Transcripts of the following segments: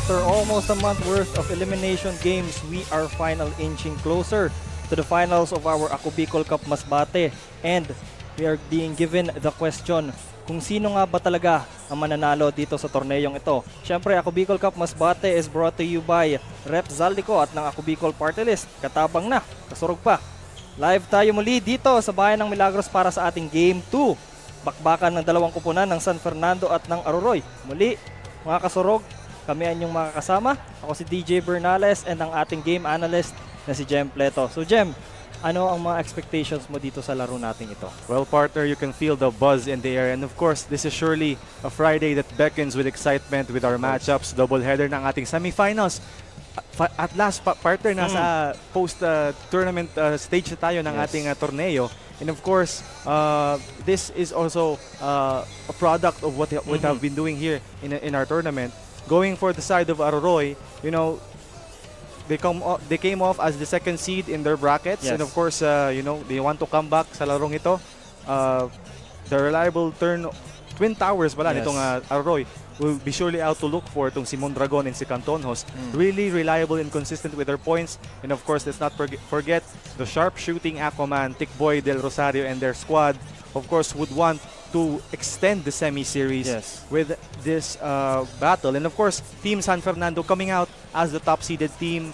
after almost a month worth of elimination games, we are finally inching closer to the finals of our Ako Bicol Cup Masbate. And we are being given the question kung sino nga ba talaga ang mananalo dito sa torneyong ito. Siyempre, Ako Bicol Cup Masbate is brought to you by Rep Zaldico at ng Ako Bicol Party List. Katabang na, kasurog pa. Live tayo muli dito sa Bayan ng Milagros para sa ating Game 2. Bakbakan ng dalawang kupunan ng San Fernando at ng Aroroy. Muli, mga kasurog, kami ang inyong makakasama. Ako si DJ Bernales and ang ating game analyst na si Jem Pleto. So Jem, ano ang mga expectations mo dito sa laro natin ito? Well, partner, you can feel the buzz in the air. And of course, this is surely a Friday that beckons with excitement with our matchups. Doubleheader ng ating semifinals. At last, partner, nasa post-tournament stage na tayo ng ating torneo. And of course, this is also a product of what I've been doing here in our tournament. Going for the side of Aroroy, you know, they came off as the second seed in their brackets, and of course, you know, they want to come back sa larong ito. The reliable Twin Towers pala nitong Aroroy will be surely out to look for itong si Mondragon and si Cantonhos. Really reliable and consistent with their points. And of course, let's not forget the sharp-shooting Aquaman, Tikboy, Del Rosario, and their squad, of course, would want to extend the semi-series with this battle. And of course, Team San Fernando coming out as the top-seeded team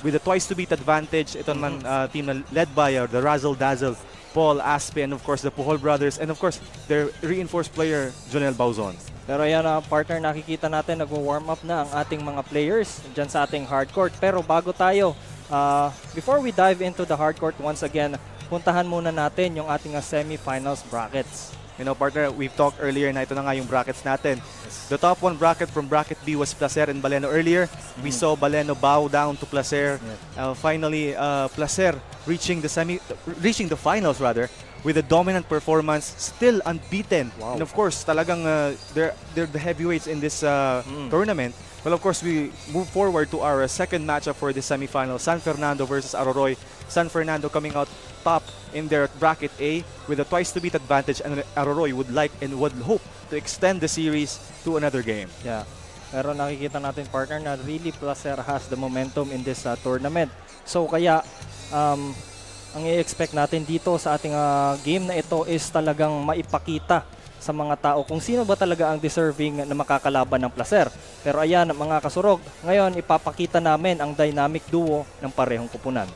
with a twice-to-beat advantage. Ito naman team na led by the Razzle-Dazzle, Paul Aspe, and of course the Puhol brothers, and of course their reinforced player, Jonel Bauzon. Pero ayan, partner, nakikita natin nagwo-warm up na ang ating mga players dyan sa ating hardcourt. Pero bago tayo, before we dive into the hardcourt once again, puntahan muna natin yung ating semi-finals brackets. You know, partner, we've talked earlier na ito na nga yung brackets natin. The top one bracket from bracket B was Placer and Baleno earlier. We saw Baleno bow down to Placer. Finally, Placer reaching the finals rather with a dominant performance, still unbeaten. And of course, talagang they're the heavyweights in this tournament. Well, of course, we move forward to our second matchup for the semifinal, San Fernando versus Aroroy. San Fernando coming out top in their bracket A with a twice-to-beat advantage, and Aroroy would like and would hope to extend the series to another game. Yeah. Pero nakikita natin, partner, na really Placer has the momentum in this tournament. So kaya, ang i-expect natin dito sa ating game na ito is talagang maipakita sa mga tao kung sino ba talaga ang deserving na makakalaban ng Placer. Pero ayan, mga kasurog, ngayon ipapakita namin ang dynamic duo ng parehong kupunan.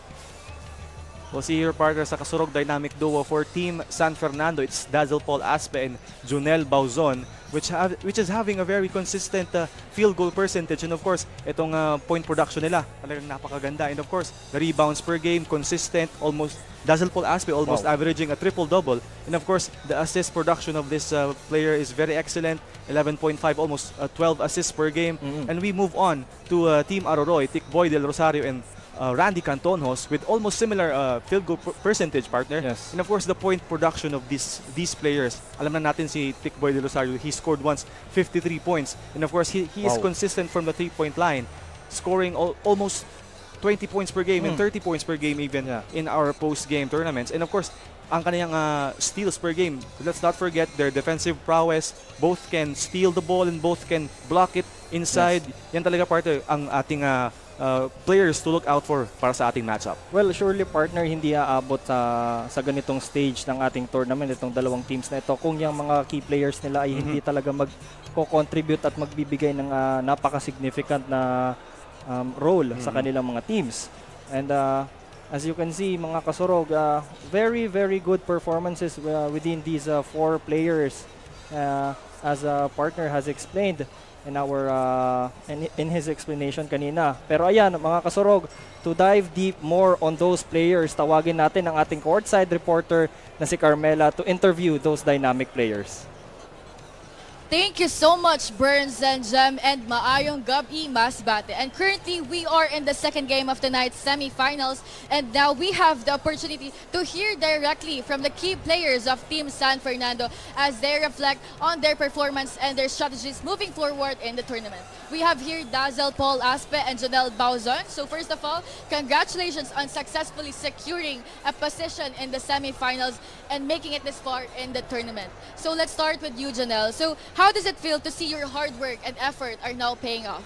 We'll see here, partner, sa kasurog dynamic duo for Team San Fernando. It's Dazzle Paul Aspe and Jonel Bauzon, which is having a very consistent field goal percentage. And of course, itong point production nila, talagang napakaganda. And of course, the rebounds per game, consistent, almost Dazzle Paul Aspe almost averaging a triple-double. And of course, the assist production of this player is very excellent, 11.5, almost 12 assists per game. And we move on to Team Aroroy, Tikboy, Del Rosario, and Randy Cantonhos with almost similar field goal percentage, partner. And of course, the point production of these players. Alam na natin si Tikboy De Rosario, he scored once 53 points. And of course, he is consistent from the 3-point line, scoring almost 20 points per game and 30 points per game even in our post-game tournaments. And of course, ang kaniyang steals per game. Let's not forget their defensive prowess. Both can steal the ball and both can block it inside. Yan talaga, partner, ang ating players to look out for para sa ating matchup. Well, surely, partner, hindi aabot sa ganitong stage ng ating tournament, itong dalawang teams na ito, kung yung mga key players nila ay hindi talaga mag-contribute at magbibigay ng napaka-significant na role sa kanilang mga teams. And as you can see, mga kasurog, very, very good performances within these 4 players, as a partner has explained in our in his explanation kanina. Pero ayan, mga kasurog, to dive deep more on those players, tawagin natin ang ating courtside reporter na si Carmela to interview those dynamic players. Thank you so much, Burns and Jem, and maayong gabi, Masbate. And currently, we are in the second game of tonight's semifinals, and now we have the opportunity to hear directly from the key players of Team San Fernando as they reflect on their performance and their strategies moving forward in the tournament. We have here Dazzle Paul Aspe and Jonel Bauzon. So first of all, congratulations on successfully securing a position in the semifinals and making it this far in the tournament. So let's start with you, Jonel. So how does it feel to see your hard work and effort are now paying off?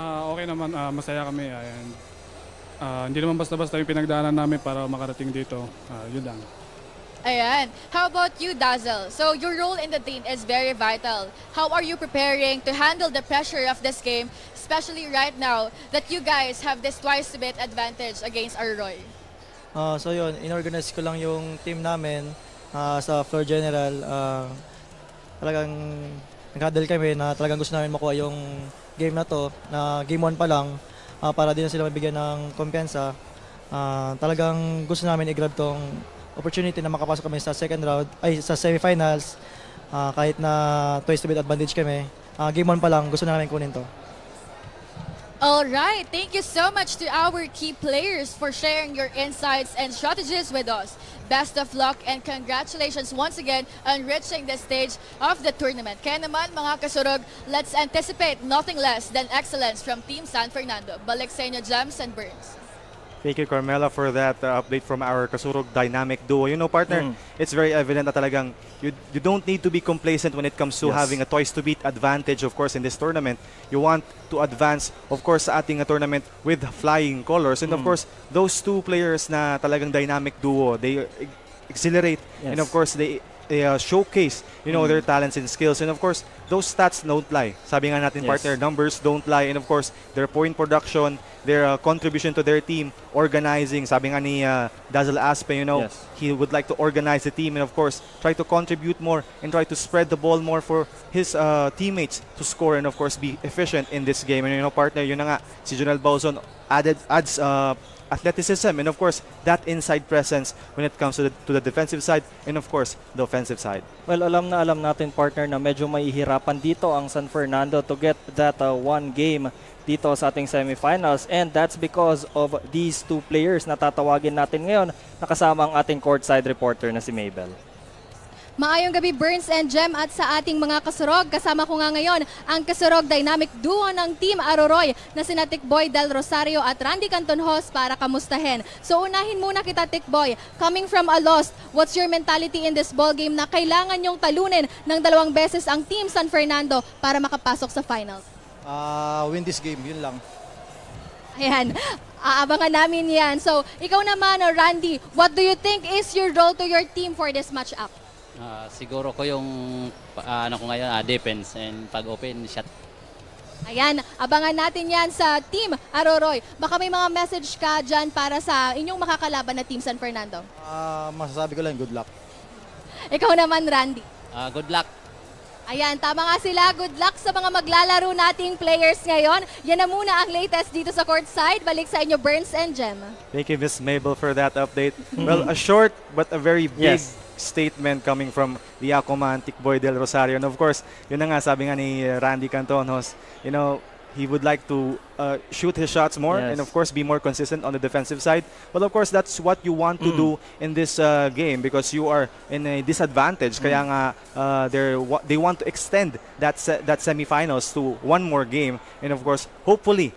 Okay naman, masaya kami. And, hindi naman basta-basta yung pinagdaanan namin para makarating dito. Yun lang. Ayan. How about you, Dazzle? So your role in the team is very vital. How are you preparing to handle the pressure of this game, especially right now that you guys have this twice-to-bit advantage against Arroy? So yun, inorganize ko lang yung team namin sa floor general. Talagang nag-huddle kami na talagang gusto namin makuha yung game na to, na game 1 pa lang, para din na sila mabigyan ng kumpiyansa. Talagang gusto namin i-grab tong opportunity na makapasok kami sa second round, sa semifinals, kahit na twice-to-bit advantage kami. Game 1 pa lang, gusto namin kunin to. All right, thank you so much to our key players for sharing your insights and strategies with us. Best of luck and congratulations once again on reaching the stage of the tournament. Kaya naman mga kasurog, let's anticipate nothing less than excellence from Team San Fernando. Balik sa inyo, Gems and Burns. Thank you, Carmela, for that update from our Kasurog dynamic duo. You know, partner, it's very evident na talagang you don't need to be complacent when it comes to having a twice-to-beat advantage, of course, in this tournament. You want to advance, of course, sa ating tournament with flying colors. And, of course, those two players na talagang dynamic duo, they accelerate and, of course, they showcase, you know, their talents and skills. And, of course, those stats don't lie. Sabi nga natin, partner, numbers don't lie. And, of course, their point production, their contribution to their team, organizing. Sabi nga ni Dazzle Aspe, you know, he would like to organize the team and, of course, try to contribute more and try to spread the ball more for his teammates to score and, of course, be efficient in this game. And, you know, partner, yun na nga, si Jonel Bauzon adds athleticism and, of course, that inside presence when it comes to the defensive side and, of course, the offensive side. Well, alam natin, partner, na medyo mahihirapan dito ang San Fernando to get that one game dito sa ating semifinals, and that's because of these two players na tatawagin natin ngayon, nakasama ang ating courtside reporter na si Mabel. Maayong gabi, Burns and Gem, at sa ating mga kasurog. Kasama ko nga ngayon ang kasurog dynamic duo ng Team Aroroy na sina Tikboy Del Rosario at Randy Cantonhos para kamustahin. So unahin muna kita, Tikboy. Coming from a loss, what's your mentality in this ball game na kailangan yung talunin ng 2 beses ang Team San Fernando para makapasok sa finals? Win this game, yun lang. Ayan, aabangan namin yan. So ikaw naman, Randy, what do you think is your role to your team for this matchup? Siguro ko yung ano ko ngayon, defense and pag-open shot. Ayan, abangan natin yan sa Team Aroroy. Baka may mga message ka dyan para sa inyong makakalaban na Team San Fernando. Masasabi ko lang, good luck. Ikaw naman, Randy. Good luck. Ayan, tama nga sila. Good luck sa mga maglalaro nating players ngayon. Yan na muna ang latest dito sa courtside. Balik sa inyo, Burns and Gem. Thank you, Miss Mabel, for that update. Well, a short but a very big statement coming from the Aquaman, Tikboy Del Rosario. And of course, yun na nga, sabi nga ni Randy Cantonhos, you know, he would like to shoot his shots more and of course be more consistent on the defensive side. But of course, that's what you want to do in this game because you are in a disadvantage. Kaya nga, they want to extend that semifinals to one more game and of course, hopefully,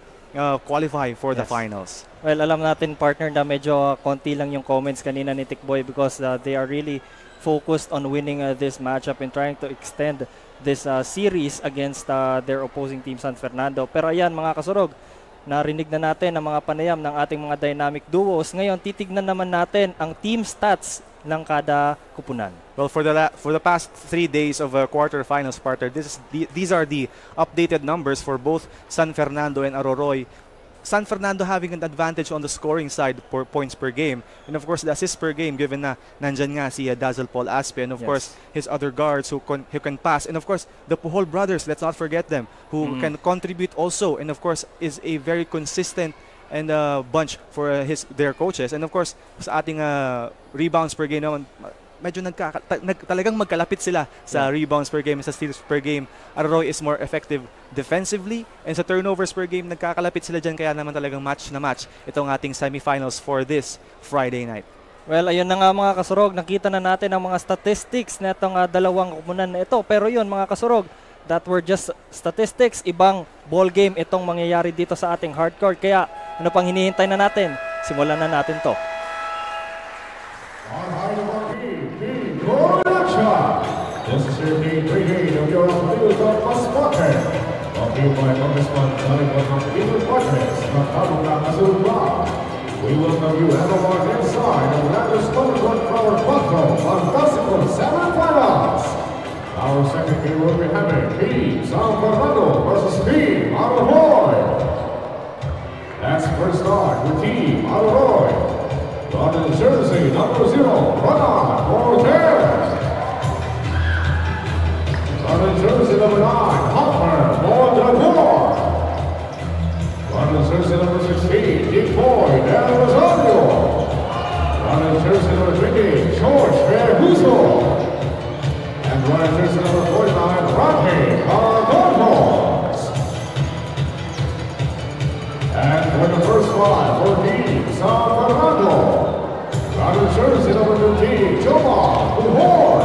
qualify for the finals. Well, alam natin, partner, na medyo konti lang yung comments kanina ni Tikboy because they are really focused on winning this matchup and trying to extend this series against their opposing team, San Fernando. Pero ayan, mga kasurog, narinig na natin ang mga panayam ng ating mga dynamic duos. Ngayon, titignan naman natin ang team stats ng kada kupunan. Well, for the past 3 days of quarterfinals, partner, these are the updated numbers for both San Fernando and Aroroy. San Fernando having an advantage on the scoring side for points per game. And of course, the assists per game given na nandyan nga si Dazzle Paul Aspe and of course, his other guards who can pass. And of course, the Puhol brothers, let's not forget them, who can contribute also and of course, is a very consistent and bunch for their coaches. And of course, sa ating rebounds per game naman, medyo talagang magkalapit sila sa rebounds per game, sa steals per game. Arroy is more effective defensively and sa turnovers per game, nagkakalapit sila dyan kaya naman talagang match na match itong ating semifinals for this Friday night. Well, ayun na nga mga kasurog, nakita na natin ang mga statistics na itong dalawang kumunan na ito. Pero yun mga kasurog, that were just statistics, ibang ball game itong mangyayari dito sa ating hardcourt. Kaya ano pang hinihintay na natin? Simulan na natin to. This is your game pregame of your Hollywood Mas Bate. We welcome you everyone inside the Landers Stone Flower Buckle Fantastical Semifinals. Our second game will be having Team San Fernando versus Team Aroy. Let's first start with Team Aroy. On the jersey number 0, Ronald Cortez. On the jersey number 9, Hopper Mondragon. On the jersey number 16, Dick Boy Del Rosario. On the jersey number 20, George Verhuso. And on the jersey number 49, Rocky Cardona. And for the first five for Team San Fernando. On the jersey number 13, Joma Buhor.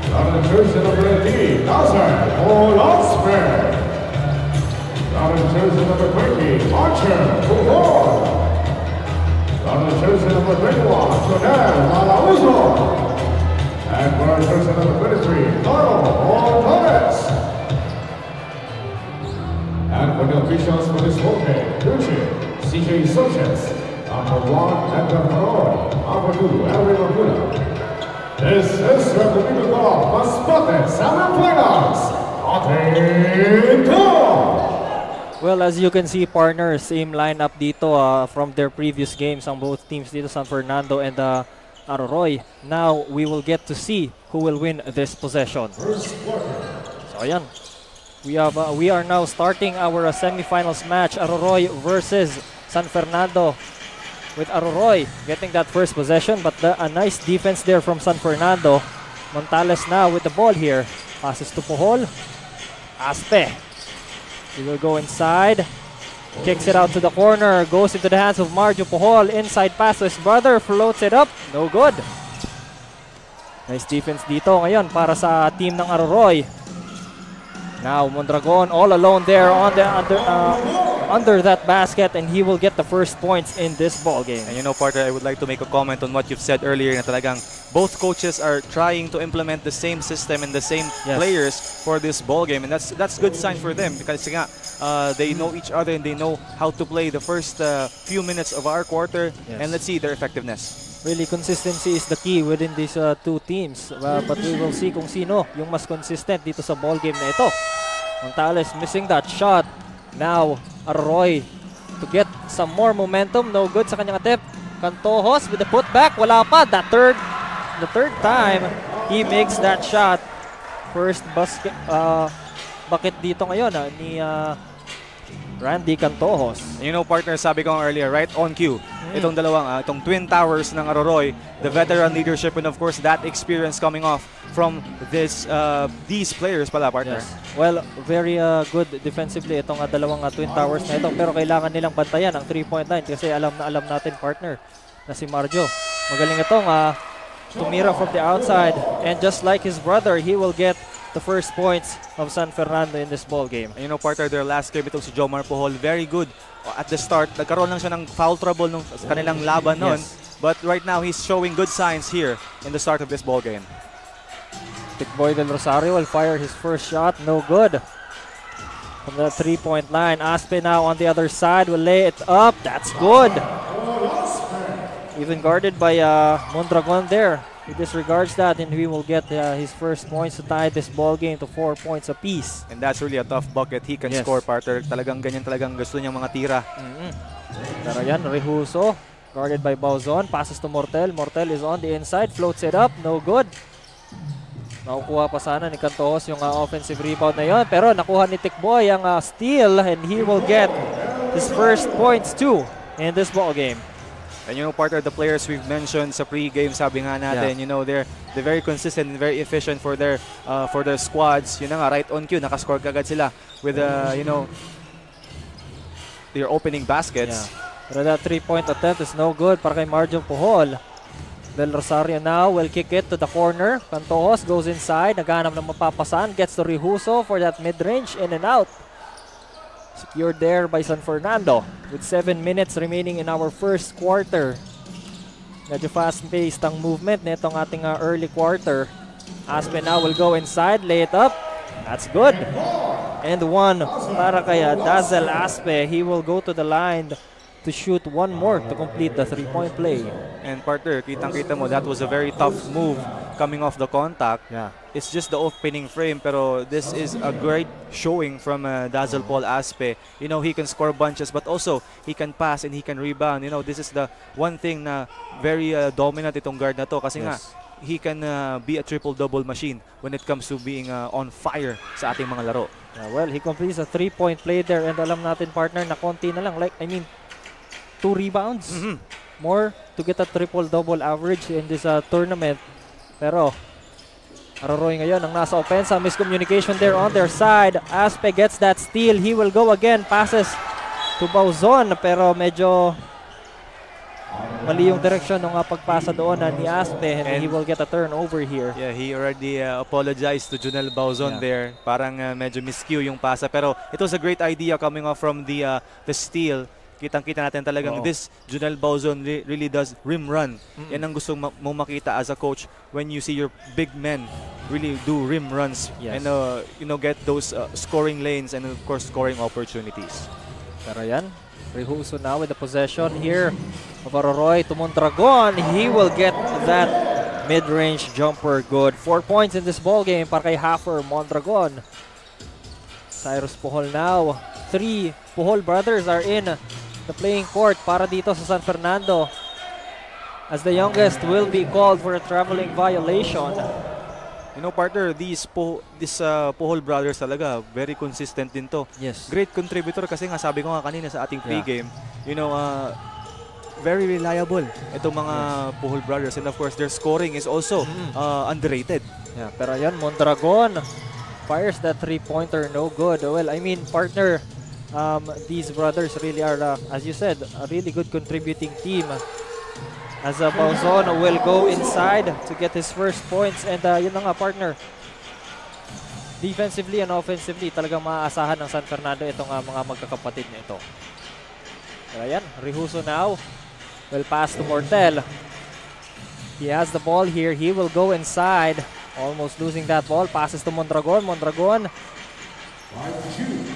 On the jersey number 18, Nazar Olasper. On the jersey number 20, Archer Buhor. On the jersey number 21, Jonel Malauzo. And for our jersey number 23, Carlo Ortiz. And for the officials for this whole game, Gucci, CJ Sanchez, number 1, Edgar Roy, number 2, Elvin Laguna. This is the Republic of Masbate Semifinals. Atento! Well, as you can see, partners, same lineup dito from their previous games on both teams dito, San Fernando and Aroroy. Now, we will get to see who will win this possession. So, ayan. We are now starting our semifinals match, Aroroy versus San Fernando. With Aroroy getting that first possession, but a nice defense there from San Fernando. Montales now with the ball here. Passes to Pohol. Aspe. He will go inside. Kicks it out to the corner. Goes into the hands of Marjo Pohol. Inside pass to his brother. Floats it up. No good. Nice defense dito ngayon para sa team ng Aroroy. Now Mondragon all alone there on the under that basket, and he will get the first points in this ball game. And you know, partner, I would like to make a comment on what you've said earlier na talagang both coaches are trying to implement the same system and the same players for this ball game, and that's good sign for them because they know each other and they know how to play the first few minutes of our quarter, and let's see their effectiveness. Really, consistency is the key within these two teams. But we will see kung sino yung mas consistent dito sa ball game na ito. Montales missing that shot. Now, Arroy to get some more momentum. No good sa kanyang attempt. Cantojos with the putback. Wala pa. The third time he makes that shot. First bucket dito ngayon ni Randy Cantojos. You know, partner, sabi ko earlier, right on cue. Itong itong Twin Towers ng Aroroy, the veteran leadership and of course that experience coming off from these players pala, partner. Yes. Well, very good defensively itong dalawang Twin Towers na ito, pero kailangan nilang bantayan ang 3-point line kasi alam natin, partner, na si Marjo. Magaling itong tumira from the outside, and just like his brother, he will get the first points of San Fernando in this ball game. And you know, partner, their last game itong si Jomar Pohol, very good at the start. Nagkaroon lang siya ng foul trouble nung kanilang laban noon. But right now, he's showing good signs here in the start of this ball game. Boy Del Rosario will fire his first shot. No good. From the 3-point line. Aspe now on the other side will lay it up. That's good. Even guarded by Mondragon there. He disregards that, and he will get his first points to tie this ball game to 4 points apiece. And that's really a tough bucket. He can score, partner. Talagang ganyan talagang gusto niyang mga tira. Pero yan, Rehuso, guarded by Bauzon. Passes to Mortel. Mortel is on the inside. Floats it up. No good. Nakukuha pa sana ni Cantojos yung offensive rebound na yon. Pero nakuha ni Tikboy ang steal, and he will get his first points too in this ball game. And you know, partner, the players we've mentioned sa pre-game, sabi nga natin, you know, they're very consistent and very efficient for their squads. Yun na nga, right on cue, nakascore kagad sila with you know, their opening baskets. Pero that 3-point attempt is no good para kay Marjo Pohol. Del Rosario now will kick it to the corner. Cantojos goes inside, naghanap ng mapapasan, gets to Rehuso for that mid-range, in and out. Secured there by San Fernando with 7 minutes remaining in our first quarter. Medyo fast-paced ang movement nitong ating early quarter. Aspe now will go inside, lay it up. That's good. and 1 para kay Dazzle Aspe. He will go to the line to shoot one more to complete the 3-point play. And partner, kitang-kita mo, that was a very tough move coming off the contact. Yeah. It's just the opening frame, pero this is a great showing from Dazzle Paul Aspe. You know, he can score bunches, but also he can pass and he can rebound. You know, this is the one thing na very dominant itong guard na to kasi nga, he can be a triple-double machine when it comes to being on fire sa ating mga laro. Yeah, well, he completes a 3-point play there, and alam natin, partner, na konti na lang. 2 rebounds more to get a triple-double average in this tournament. Pero Aroroy ngayon ang nasa opensa. Miscommunication there on their side. Aspe gets that steal. He will go again. Passes to Bauzon, pero medyo mali yung direksyon ng pagpasa doon ni Aspe, and he will get a turnover here. Yeah, he already apologized to Junel Bauzon there. Parang medyo miscue yung pasa, pero it was a great idea coming off from the steal. Kitang-kita natin talagang this Junel Bauzon really does rim run. Yan ang gusto mo makita as a coach when you see your big men really do rim runs and get those scoring lanes and of course scoring opportunities. Pero yan, Rehuso now with the possession here of Aroroy to Mondragon. He will get that mid-range jumper good. 4 points in this ball game para kay Hafer Mondragon. Cyrus Puhol now. 3 Puhol brothers are in the playing court para dito sa San Fernando, as the youngest will be called for a traveling violation. You know, partner, these Puhol brothers talaga, very consistent din to. Yes. Great contributor kasi nga sabi ko nga kanina sa ating pregame, you know, very reliable itong mga Puhol brothers, and of course their scoring is also underrated. Yeah, pero yan, Mondragon fires that 3-pointer, no good. Well, I mean, partner, these brothers really are, as you said, a really good contributing team. As Bauzon will go inside to get his first points. And yun na nga, partner, defensively and offensively, talagang maaasahan ng San Fernando itong mga magkakapatid na ito. Ayan, Rehuso now will pass to Mortel. He has the ball here. He will go inside. Almost losing that ball. Passes to Mondragon. Mondragon.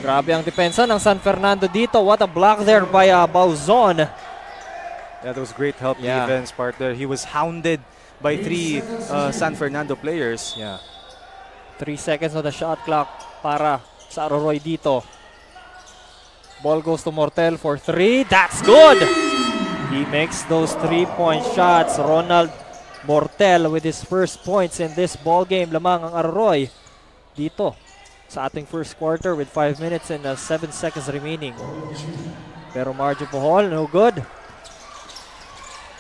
Grabe ang depensa ng San Fernando dito. What a block there by Bauzon. That was great help defense, partner. He was hounded by 3 San Fernando players. Yeah. 3 seconds on the shot clock para sa Aroroy dito. Ball goes to Mortel for 3. That's good! He makes those 3-point shots. Ronald Mortel with his first points in this ball game. Lamang ang Aroroy dito sa ating first quarter with 5 minutes and 7 seconds remaining. Pero Marjo Puhol, no good.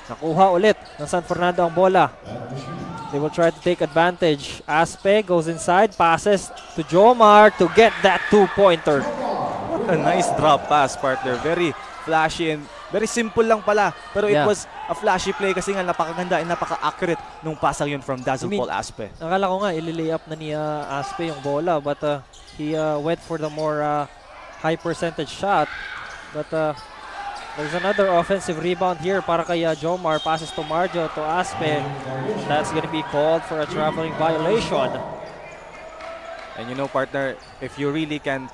Nakuha ulit ng San Fernando ang bola. They will try to take advantage. Aspe goes inside, passes to Jomar to get that 2-pointer. A nice drop pass, partner. Very flashy and very simple lang pala. Pero it was a flashy play kasi nga napakaganda and napaka-accurate nung pasang yun from Dazzle Paul Aspe. Nakala ko nga ililay up na ni Aspe yung bola, but he went for the more high percentage shot. But there's another offensive rebound here para kay Jomar. Passes to Marjo to Aspe. That's gonna be called for a traveling violation. And you know, partner, if you really can,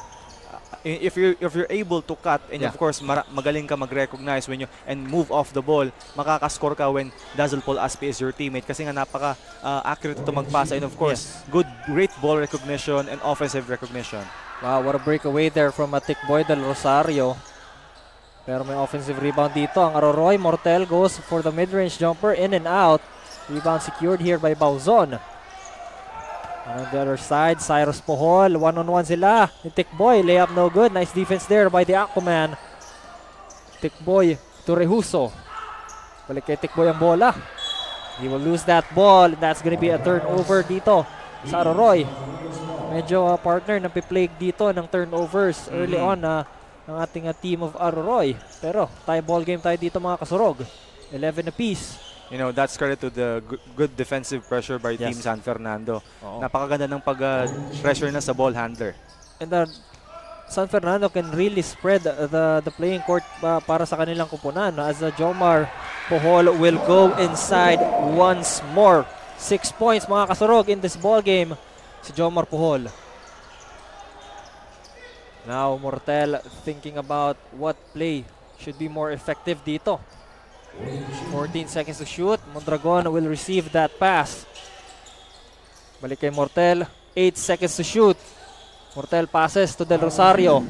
if you're able to cut and of course magaling ka mag-recognize when you and move off the ball, makakascore ka when Dazzle Paul Aspe is your teammate kasi nga napaka accurate to magpasa, and of course great ball recognition and offensive recognition. Wow, what a breakaway there from Tikboy del Rosario. Pero may offensive rebound dito ang Aroroy. Mortel goes for the mid-range jumper, in and out. Rebound secured here by Bauzon. On the other side, Cyrus Puhol, one-on-one sila. Tikboy, layup no good. Nice defense there by the Aquaman. Tikboy to Rehuso. Balik kay Tikboy ang bola. He will lose that ball, and that's gonna be a turnover dito sa Aroroy. Medyo partner napiplague dito ng turnovers early on ng ating team of Aroroy. Pero tie ball game tayo dito mga kasurog. 11 apiece. You know, that's credit to the good defensive pressure by Team San Fernando. Napakaganda ng pag-pressure na sa ball handler. And San Fernando can really spread the playing court para sa kanilang kupunan. As Jomar Puhol will go inside once more. 6 points mga kasurog in this ball game. Si Jomar Puhol. Now Mortel thinking about what play should be more effective dito. 14 seconds to shoot. Mondragon will receive that pass. Balik kay Mortel. 8 seconds to shoot. Mortel passes to Del Rosario.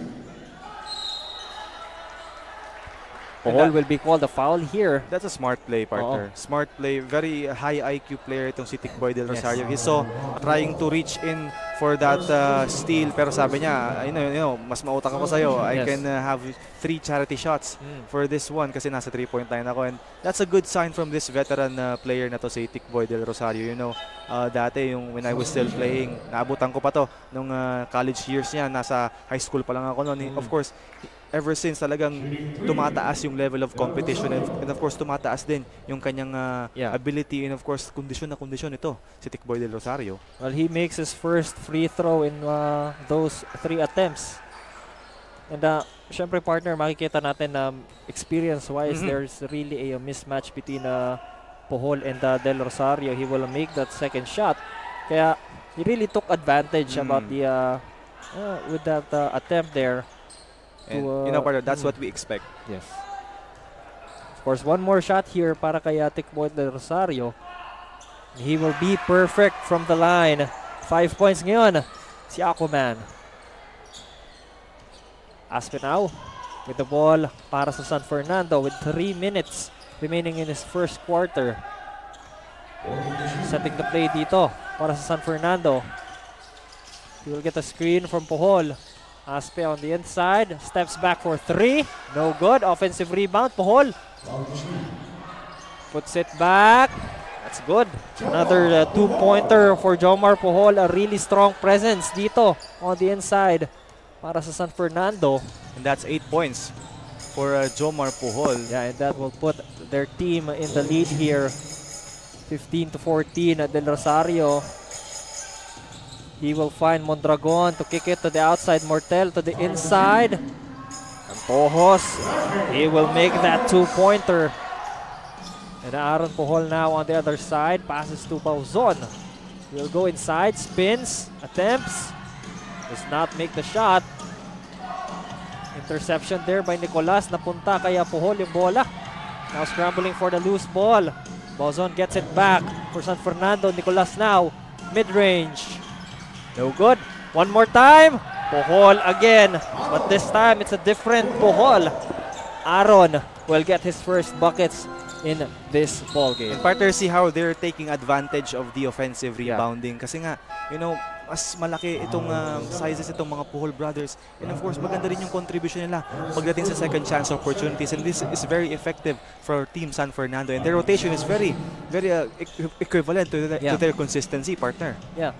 Pohol will be called a foul here. That's a smart play, partner. Smart play. Very high IQ player itong si Tikboy Del Rosario. He saw trying to reach in for that steal. Pero sabi niya, you know, mas mautak ako sa'yo. I can have 3 charity shots for this one kasi nasa 3-point line ako. And that's a good sign from this veteran player na to si Tikboy Del Rosario. You know, dati when I was still playing, naabutan ko pa to nung college years niya. Nasa high school pa lang ako noon. Of course, ever since talagang tumataas yung level of competition and of course tumataas din yung kanyang ability and of course kondisyon ito si Tikboy Del Rosario. Well, he makes his first free throw in those 3 attempts. And syempre partner, makikita natin na experience-wise there's really a mismatch between Pohol and Del Rosario. He will make that second shot. Kaya he really took advantage about the with that attempt there. And you know, partner, that's what we expect. Yes. Of course, one more shot here para kay Tikboy Del Rosario. He will be perfect from the line. 5 points ngayon si Aquaman. Aspinao with the ball para sa San Fernando with 3 minutes remaining in his first quarter. Setting the play dito para sa San Fernando. He will get a screen from Pohol. Aspe on the inside, steps back for 3. No good. Offensive rebound. Pohol puts it back. That's good. Another 2-pointer for Jomar Pohol. A really strong presence dito on the inside para sa San Fernando. And that's 8 points for Jomar Pohol. Yeah, and that will put their team in the lead here. 15-14 Del Rosario. He will find Mondragon to kick it to the outside. Mortel to the inside. And Pohos, he will make that 2-pointer. And Aaron Pohol now on the other side. Passes to Bauzon. He'll go inside, spins, attempts. Does not make the shot. Interception there by Nicolas. Napunta kaya Pohol yung bola. Now scrambling for the loose ball. Bauzon gets it back for San Fernando. Nicolas now, mid-range. No good. One more time. Pohol again. But this time, it's a different Pohol. Aaron will get his first buckets in this ball game. And partner, see how they're taking advantage of the offensive rebounding. Kasi nga, you know, mas malaki itong sizes itong mga Pohol brothers. And of course, maganda rin yung contribution nila pagdating sa second chance opportunities. And this is very effective for Team San Fernando. And their rotation is very, very equivalent to their consistency, partner. Yeah.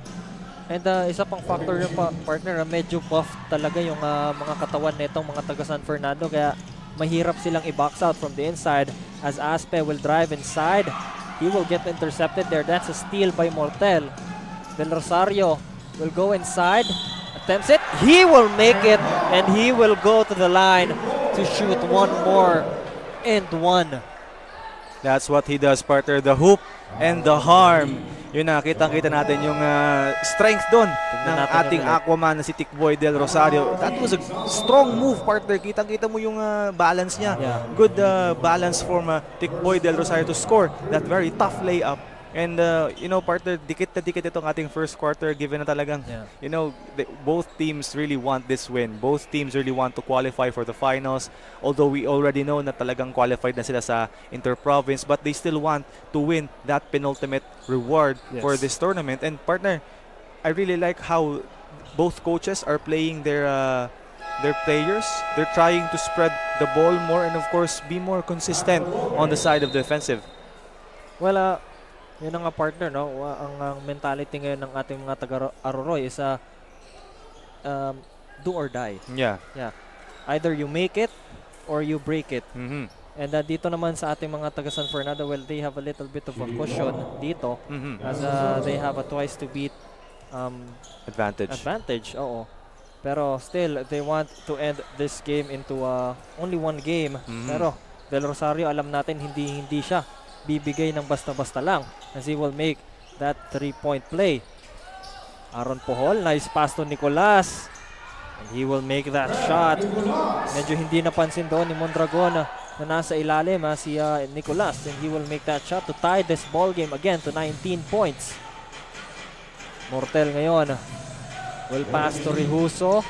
And isa pang factor yung partner, medyo buff talaga yung mga katawan nitong mga taga San Fernando. Kaya mahirap silang i-box out from the inside as Aspe will drive inside. He will get intercepted there. That's a steal by Mortel. Del Rosario will go inside, attempts it. He will make it, and he will go to the line to shoot one more and one. That's what he does, partner. The hoop and the harm. Yun na, kitang-kita natin yung strength doon ng ating Aquaman na si Tikboy Del Rosario. That was a strong move, partner. Kitang-kita mo yung balance niya. Good balance from Tikboy Del Rosario to score that very tough layup. And, you know, partner, dikit na dikit itong ating first quarter given na talagang, you know, both teams really want this win. Both teams really want to qualify for the finals. Although we already know na talagang qualified na sila sa inter-province, but they still want to win that penultimate reward for this tournament. And, partner, I really like how both coaches are playing their players. They're trying to spread the ball more and, of course, be more consistent on the side of the defensive. Well, yun ang partner, no? Ang mentality ngayon ng ating mga taga-Aroroy is do or die. Yeah. Either you make it or you break it. Mm-hmm. And dito naman sa ating mga taga San Fernando, well, they have a little bit of a cushion dito as they have a twice to beat advantage. Oo. Pero still, they want to end this game into only one game. Pero Del Rosario, alam natin, hindi siya bibigay ng basta-basta lang as he will make that 3-point play. Aaron Pohol, nice pass to Nicolas. And he will make that shot. Medyo hindi napansin doon ni Mondragon na nasa ilalim si Nicolas. And he will make that shot to tie this ball game again to 19 points. Mortel ngayon will pass to Rehuso.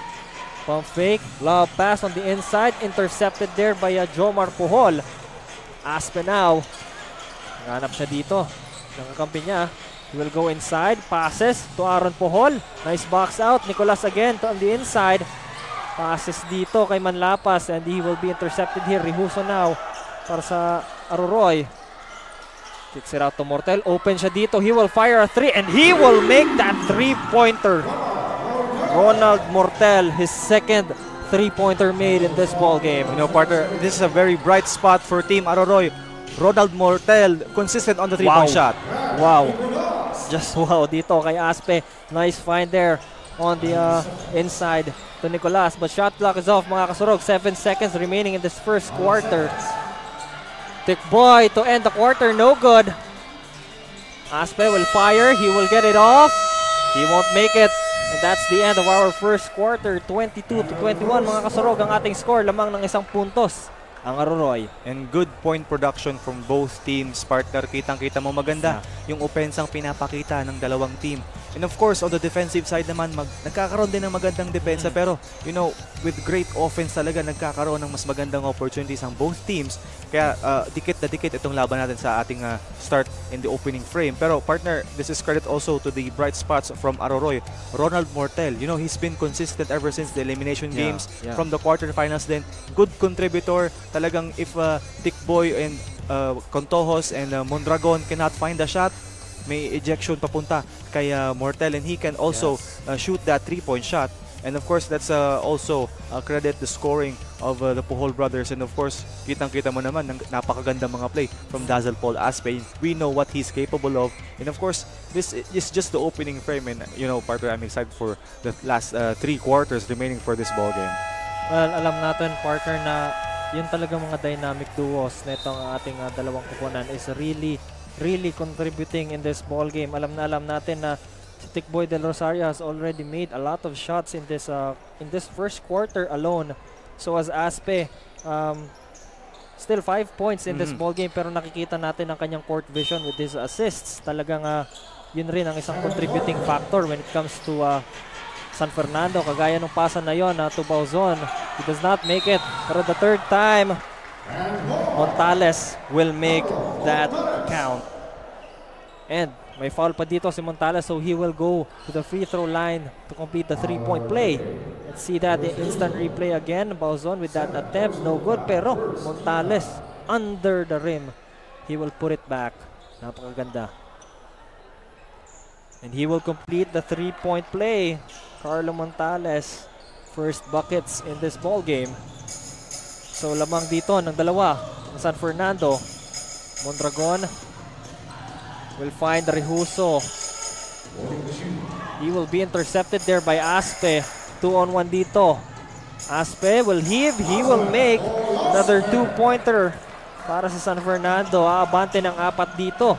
Pump fake. Lob pass on the inside. Intercepted there by Jomar Puhol. Aspe now. Nanap siya dito. Nakakampi niya. He will go inside. Passes to Aaron Puhol. Nice box out. Nicolas again to on the inside. Passes dito kay Manlapas and he will be intercepted here. Rehuso now para sa Aroroy. Kicks it out to Mortel. Open siya dito. He will fire a 3 and he will make that 3-pointer. Ronald Mortel, his second 3-pointer made in this ball game. You know, partner, this is a very bright spot for Team Aroroy. Ronald Mortel, consistent on the 3-point shot. Wow. Just wow dito kay Aspe. Nice find there on the inside to Nicolas. But shot clock is off, mga kasurog. 7 seconds remaining in this first quarter. Tikboy to end the quarter, no good. Aspe will fire. He will get it off. He won't make it. And that's the end of our first quarter. 22-21, mga kasurog, ang ating score. Lamang ng 1 puntos ang Aroroy. And good point production from both teams, partner. Kitang-kita mo maganda yung opensang pinapakita ng dalawang team. And of course, on the defensive side naman, nagkakaroon din ng magandang depensa. Pero, you know, with great offense talaga, nagkakaroon ng mas magandang opportunities ang both teams. Kaya, dikit na dikit itong laban natin sa ating start in the opening frame. Pero, partner, this is credit also to the bright spots from Aroroy. Ronald Mortel, you know, he's been consistent ever since the elimination games from the quarterfinals din. Good contributor. Talagang if Tikboy and Contojos and Mondragon cannot find a shot, may ejection papunta kay Mortel and he can also shoot that 3-point shot. And of course, that's also credit the scoring of the Puhol brothers. And of course, kitang-kita mo naman ng napakaganda mga play from Dazzle Paul Aspe. We know what he's capable of. And of course, this is just the opening frame. And you know, partner, I'm excited for the last 3 quarters remaining for this ball game. Well, alam natin, partner, na yun talaga mga dynamic duos na itong ating dalawang kupunan is really contributing in this ball game. Alam natin na si Tikboy Del Rosario has already made a lot of shots in this first quarter alone. So as Aspe, still 5 points in this ball game, pero nakikita natin ang kanyang court vision with his assists. Talagang yun rin ang isang contributing factor when it comes to San Fernando. Kagaya nung pasa na yun to Bauzon. He does not make it. Pero the third time, Montales will make that count. And may foul pa dito si Montales, so he will go to the free throw line to complete the 3-point play. Let's see that in instant replay again. Bauzon with that attempt, no good. Pero Montales under the rim. He will put it back. Napakaganda. And he will complete the 3-point play. Carlo Montales, first buckets in this ball game. So lamang dito ng dalawa ng San Fernando. Mondragon will find Rehuso. He will be intercepted there by Aspe. 2-on-1 dito. Aspe will heave. He will make another 2-pointer para sa San Fernando. Aabante ng 4 dito.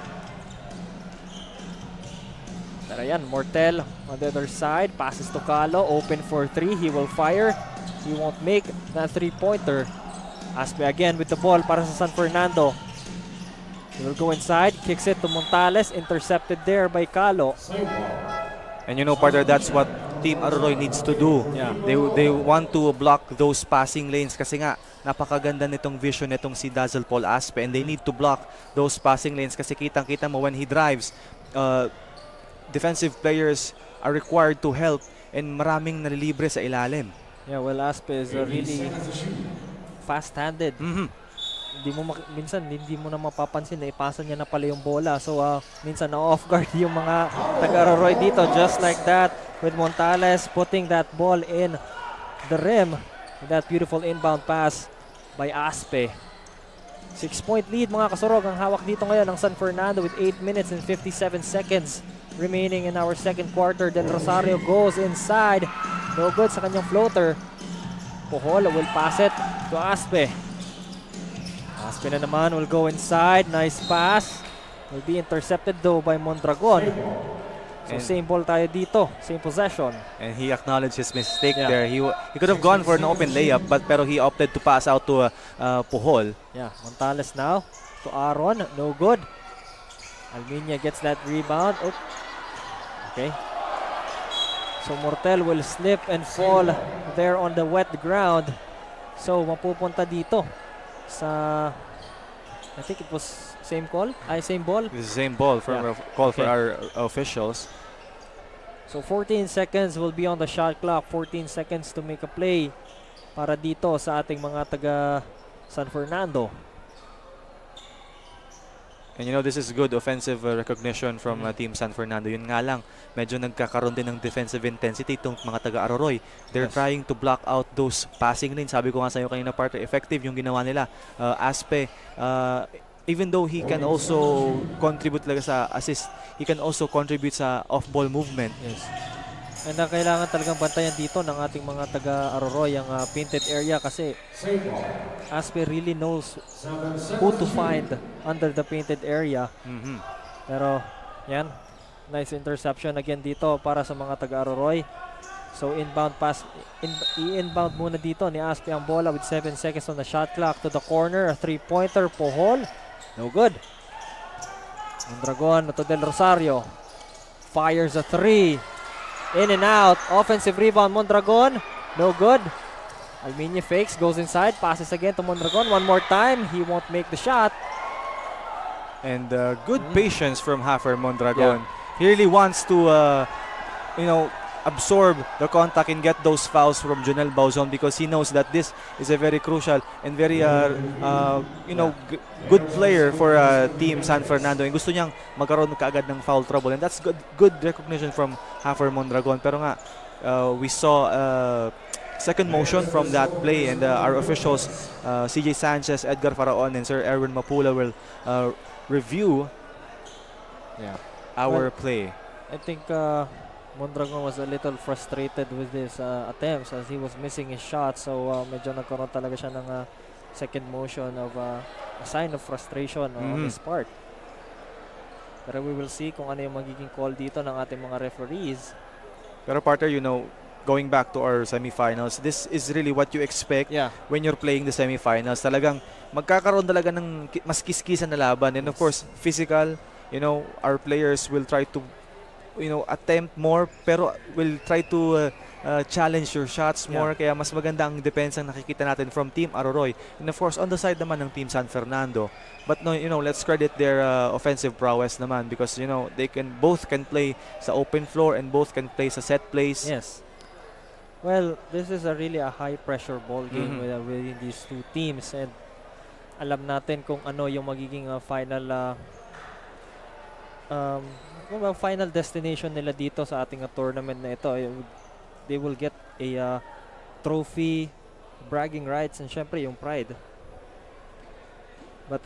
Pero yan, Mortel on the other side. Passes to Calo. Open for 3. He will fire. He won't make that 3-pointer. Aspe again with the ball para sa San Fernando. He will go inside, kicks it to Montales, intercepted there by Calo. And you know, partner, that's what Team Aroroy needs to do. Yeah. They want to block those passing lanes kasi nga napakaganda nitong vision nitong si Dazzle Paul Aspe, and they need to block those passing lanes kasi kitang-kita mo when he drives, defensive players are required to help and maraming nalilibre sa ilalim. Yeah, well, Aspe is really fast-handed. Minsan hindi mo na mapapansin na ipasa niya na pala yung bola. So minsan na off guard yung mga taga-Aroroy dito, just like that with Montales putting that ball in the rim. That beautiful inbound pass by Aspe. 6-point lead, mga kasurog, ang hawak dito ngayon ng San Fernando with 8 minutes and 57 seconds remaining in our second quarter. Del Rosario goes inside. No good sa kanyang floater. Puhol will pass it to Aspe. Aspe na naman will go inside. Nice pass. Will be intercepted though by Mondragon. So same ball tayo dito, same possession. And he acknowledged his mistake there. He could have gone for an open layup, pero he opted to pass out to Puhol. Yeah, Montales now to Aaron, no good. Almiña gets that rebound. Oh. Okay. So Mortel will slip and fall there on the wet ground. So mapupunta dito sa, I think it was same call? Same ball? It was the same ball for call for our officials. So 14 seconds will be on the shot clock. 14 seconds to make a play para dito sa ating mga taga San Fernando. And you know, this is good offensive recognition from Team San Fernando. Yun nga lang, medyo nagkakaroon din ng defensive intensity itong mga taga Aroroy. They're trying to block out those passing lanes. Sabi ko nga sa'yo kanina, partner, effective yung ginawa nila. Aspe, even though he can also contribute talaga sa assist, he can also contribute sa off-ball movement. Yes. And kailangan talagang bantayan dito ng ating mga taga Aroroy ang painted area kasi Aspe really knows who to find under the painted area. Pero yan, nice interception again dito para sa mga taga Aroroy. So inbound pass, i-inbound muna dito ni Aspe ang bola with 7 seconds on the shot clock to the corner. A 3-pointer, Puhol. No good. Mondragon to Del Rosario. Fires a 3. In and out. Offensive rebound, Mondragon. No good. Almiña fakes, goes inside, passes again to Mondragon. One more time. He won't make the shot. And good patience from Hafer Mondragon. He really wants to, absorb the contact and get those fouls from Jonel Bauzon because he knows that this is a very crucial and very good player for Team San Fernando, and gusto niyang magkaroon kaagad ng foul trouble, and that's good recognition from Hafer Mondragon. Pero nga we saw second motion from that play, and our officials CJ Sanchez, Edgar Faraon, and Sir Erwin Mapula will review our play. I think Mondragon was a little frustrated with his attempts as he was missing his shot. So medyo nagkaroon talaga siya ng second motion of a sign of frustration on his part. Pero we will see kung ano yung magiging call dito ng ating mga referees. Pero partner, going back to our semifinals, this is really what you expect when you're playing the semifinals. Talagang magkakaroon talaga ng mas kiskisan na laban. And of course, physical, our players will try to attempt more, pero will try to challenge your shots more. Kaya mas maganda ang depensa ang nakikita natin from Team Aroroy. And of course, on the side naman ng Team San Fernando. But no, let's credit their offensive prowess naman because they both can play sa open floor and both can play sa set plays. Yes. Well, this is really a high pressure ball game within these two teams, and alam natin kung ano yung magiging final final destination nila dito sa ating tournament na ito. They will get a trophy, bragging rights, and syempre yung pride. But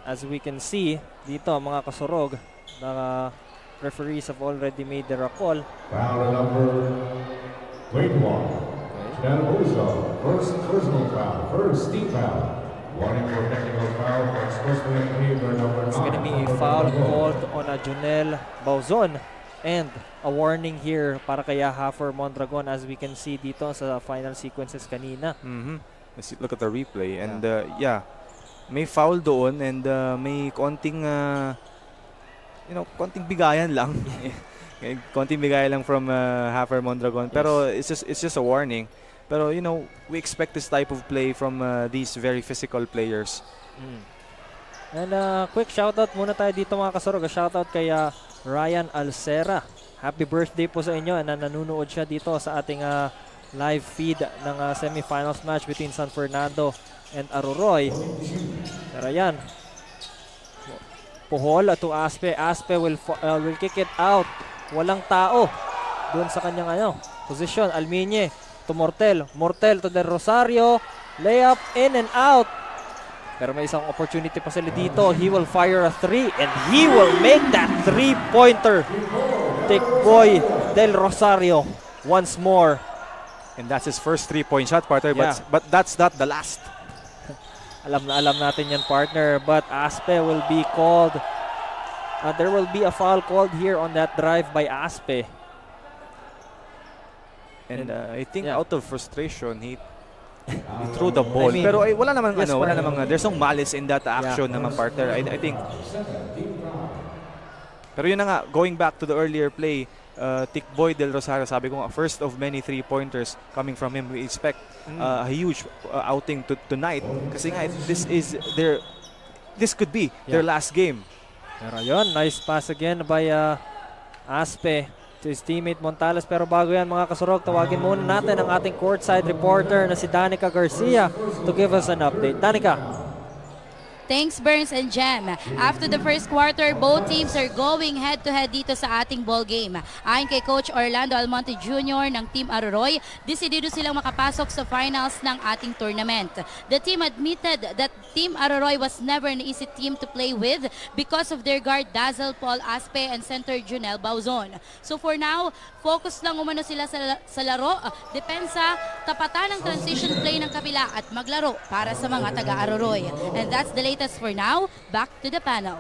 as we can see dito, mga kasurog, the referees have already made their call. Foul number 21. Canabuso, first personal foul, first team foul. Warning for technical foul. It's going to be a foul called on Jonel Bauzon, and a warning here para kay Hafer Mondragon as we can see dito sa final sequences kanina. Let's look at the replay, and may foul doon, and may konting konting bigayan lang. Konting bigayan lang from Hafer Mondragon, pero it's just a warning. Pero we expect this type of play from these very physical players. And quick shoutout muna tayo dito mga kasurog. Shoutout kay Ryan Alcera. Happy birthday po sa inyo, na nanonood siya dito sa ating live feed ng semifinals match between San Fernando and Aroroy. Pero yan, Puhol to Aspe. Aspe will kick it out. Walang tao doon sa kanyang position. Almiña to Mortel. Mortel to Del Rosario. Layup in and out. Pero may isang opportunity pa sila dito. He will fire a 3 and he will make that 3-pointer. Take boy Del Rosario once more. And that's his first 3-point shot, partner. But that's not the last. Alam natin yan, partner. But Aspe will be called there will be a foul called here on that drive by Aspe. And I think yeah. out of frustration, he threw the ball. I mean, pero wala namang yes, wala namang there's no malice in that action naman, partner. I think. Pero yun na nga, going back to the earlier play, Tikboy Del Rosario, sabi ko nga, first of many 3-pointers coming from him. We expect a huge outing tonight kasi nga this could be their last game. Pero yun, nice pass again by Aspe to his teammate Montales. Pero bago yan mga kasurog, tawagin muna natin ang ating courtside reporter na si Danica Garcia to give us an update. Danica. Thanks, Burns and Jem. After the first quarter, both teams are going head-to-head dito sa ating ball game. Ayon kay Coach Orlando Almonte Jr. ng Team Aroroy, desidido silang makapasok sa finals ng ating tournament. The team admitted that Team Aroroy was never an easy team to play with because of their guard Dazzle Paul Aspe and center Junel Bauzon. So for now, focus lang umano sila sa laro, depensa, tapatan ng transition play ng kabila at maglaro para sa mga taga-Aroroy. And that's the latest for now. Back to the panel.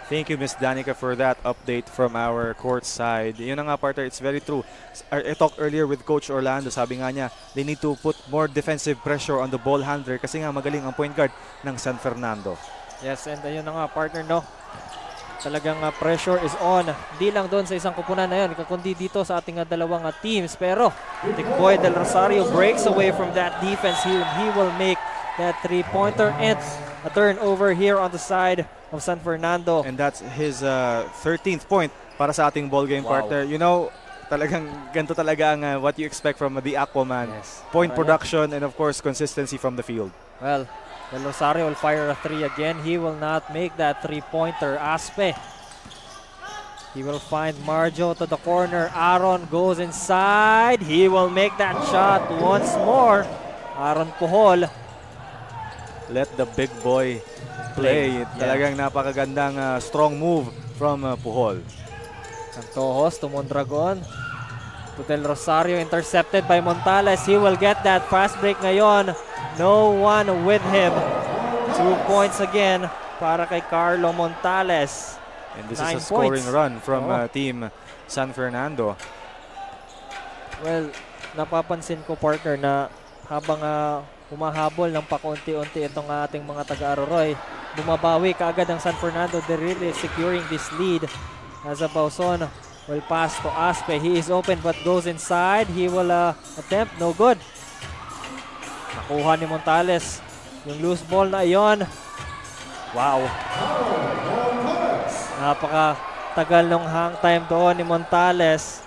Thank you, Ms. Danica, for that update from our court side. Yun na nga, partner, it's very true. I talked earlier with Coach Orlando. Sabi nga niya, they need to put more defensive pressure on the ball handler kasi nga magaling ang point guard ng San Fernando. Yes, and ayun na nga, partner, no? Talagang pressure is on. Di lang doon sa isang kupunan na yun, kundi dito sa ating dalawang teams. Pero Tikboy Del Rosario breaks away from that defense. He will make that three-pointer and a turnover here on the side of San Fernando. And that's his 13th point para sa ating ball game, partner. You know, talagang ganito talaga ang what you expect from the Aquaman. Yes. Point production and of course consistency from the field. Well, Del Rosario will fire a three again. He will not make that three-pointer. Aspe. He will find Marjo to the corner. Aaron goes inside. He will make that shot once more. Aaron Puhol. Let the big boy play. Talagang napakagandang strong move from Puhol. Santojos to Mondragon. To Del Rosario, intercepted by Montales. He will get that fast break ngayon. No one with him. 2 points again para kay Carlo Montales. And this is a scoring run from Team San Fernando. Well, napapansin ko, partner, na habang humahabol ng pakunti-unti itong ating mga taga-Aroroy, bumabawi kaagad ang San Fernando. They're really securing this lead. As a Bauzon will pass to Aspe. He is open but goes inside. He will attempt. No good. Nakuha ni Montales yung loose ball na iyon. Wow. Napaka-tagal ng hang time doon ni Montales.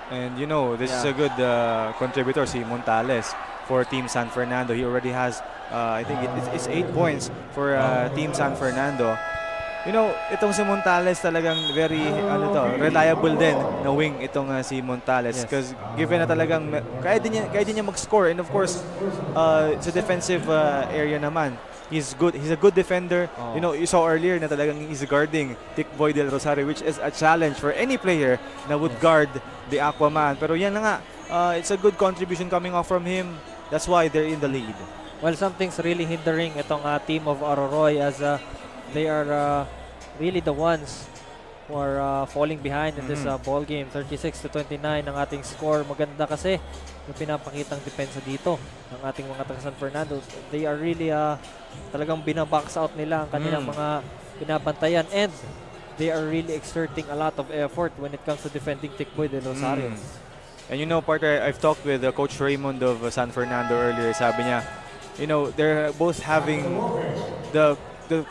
And you know, this is a good contributor, si Montales, for Team San Fernando. He already has, I think it's 8 points for Team San Fernando. You know, itong si Montales talagang very reliable din na wing itong si Montales. Because given na talagang kaya din niya mag-score. And of course, sa defensive area naman, he's good. He's a good defender. You know, you saw earlier na talagang he's guarding Tikboy Del Rosario, which is a challenge for any player na would guard the Aquaman. Pero yan na nga, it's a good contribution coming off from him. That's why they're in the lead. Well, something's really hindering itong team of Aroroy as they are really the ones who are falling behind in this ball game. 36-29 ang ating score. Maganda kasi yung pinapakitang depensa dito ng ating mga taga San Fernando. They are really talagang binabox out nila ang kanilang mga binabantayan, and they are really exerting a lot of effort when it comes to defending Tikboy Del Rosario. And you know, partner, I've talked with Coach Raymond of San Fernando earlier. Sabi niya, you know, they're both having the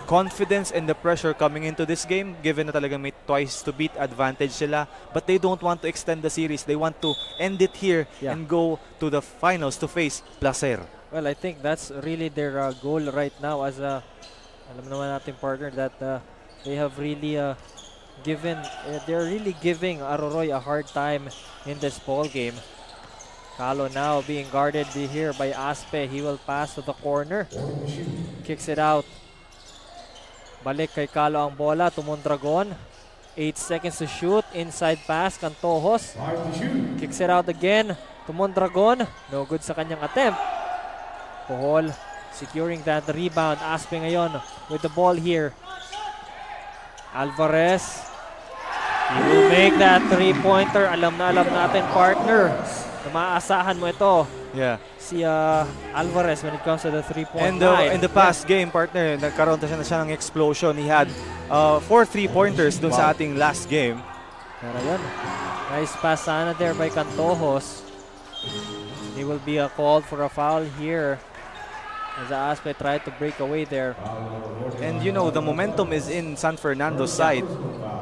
confidence and the pressure coming into this game, given na talagang may twice to beat advantage sila, but they don't want to extend the series. They want to end it here and go to the finals to face Placer. Well, I think that's really their goal right now, as alam naman natin, partner, that they have really they're really giving Aroroy a hard time in this ball game. Calo now being guarded here by Aspe. He will pass to the corner. Kicks it out. Balik kay Calo ang bola to Mondragon. 8 seconds to shoot. Inside pass, Cantojos. Kicks it out again to Mondragon. No good sa kanyang attempt. Puhol securing that rebound. Aspe ngayon with the ball here. Alvarez. He will make that three-pointer. Alam na alam natin, partner, na maaasahan mo ito. Yeah. Si Alvarez when it comes to the three-point And line. in the past game, partner, nagkaroon na siya ng explosion. He had 4 3-pointers dun sa ating last game. Pero yun, nice pass sana there by Cantojos. He will be called for a foul here as Aspe tried to break away there. And you know, the momentum is in San Fernando's side.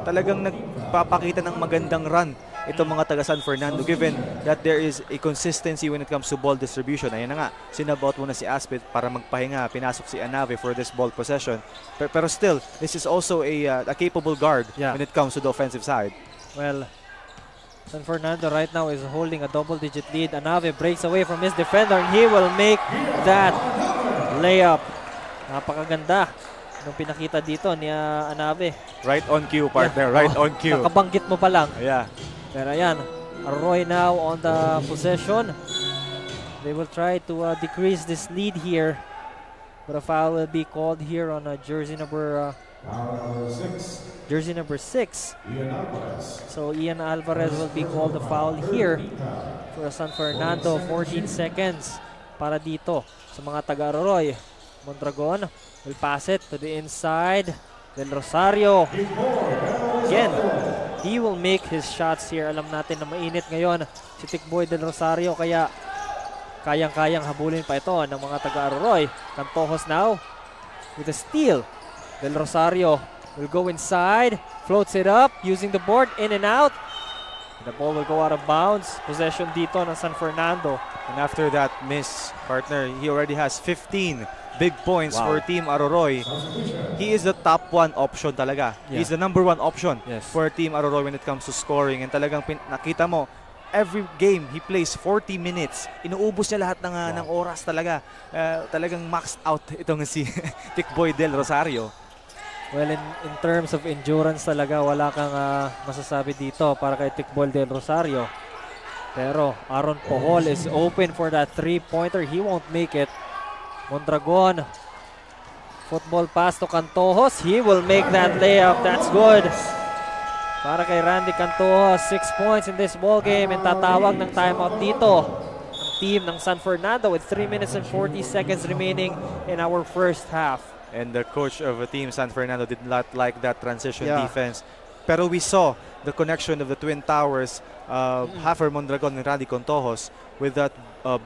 Talagang nagpapakita ng magandang run itong mga taga San Fernando, given that there is a consistency when it comes to ball distribution. Ayan na nga, sinabout muna si Aspe para magpahinga. Pinasok si Anave for this ball possession. Pero still, this is also a capable guard when it comes to the offensive side. Well, San Fernando right now is holding a double-digit lead. Anave breaks away from his defender and he will make that layup. Napakaganda nung pinakita dito ni Anave. Right on cue, partner. Right on cue. Nakabanggit mo pa lang. Yeah. Pero ayan, Arroy now on the possession. They will try to decrease this lead here. But a foul will be called here on jersey number 6. So Ian Alvarez will be called the foul here for San Fernando. 14 seconds para dito sa mga taga-Arroy. Mondragon will pass it to the inside. Del Rosario. Again, he will make his shots here. Alam natin na mainit ngayon si Tikboy Del Rosario, kaya kayang-kayang habulin pa ito ng mga taga-Arroy. Cantojos now with a steal. Del Rosario will go inside, floats it up, using the board, in and out. The ball will go out of bounds. Possession dito ng San Fernando. And after that miss, partner, he already has 15 big points for Team Aroroy. He is the top 1 option talaga. Yeah. He's the number 1 option Yes. for Team Aroroy when it comes to scoring. And talagang nakita mo, every game he plays 40 minutes. Inuubos niya lahat ng oras talaga. Talagang maxed out itong si Tikboy Del Rosario. Well, in terms of endurance talaga, wala kang masasabi dito para kay Tikboy Del Rosario. Pero Aaron Pohol is open for that three-pointer. He won't make it. Mondragon. Football pass to Cantojos. He will make that layup. That's good. Para kay Randy Cantojos, 6 points in this ball game, and tatawag ng timeout dito ang team ng San Fernando with 3 minutes and 40 seconds remaining in our first half. And the coach of the team, San Fernando, did not like that transition defense. Pero we saw the connection of the Twin Towers, Hafer Mondragon and Randy Cantojos, with that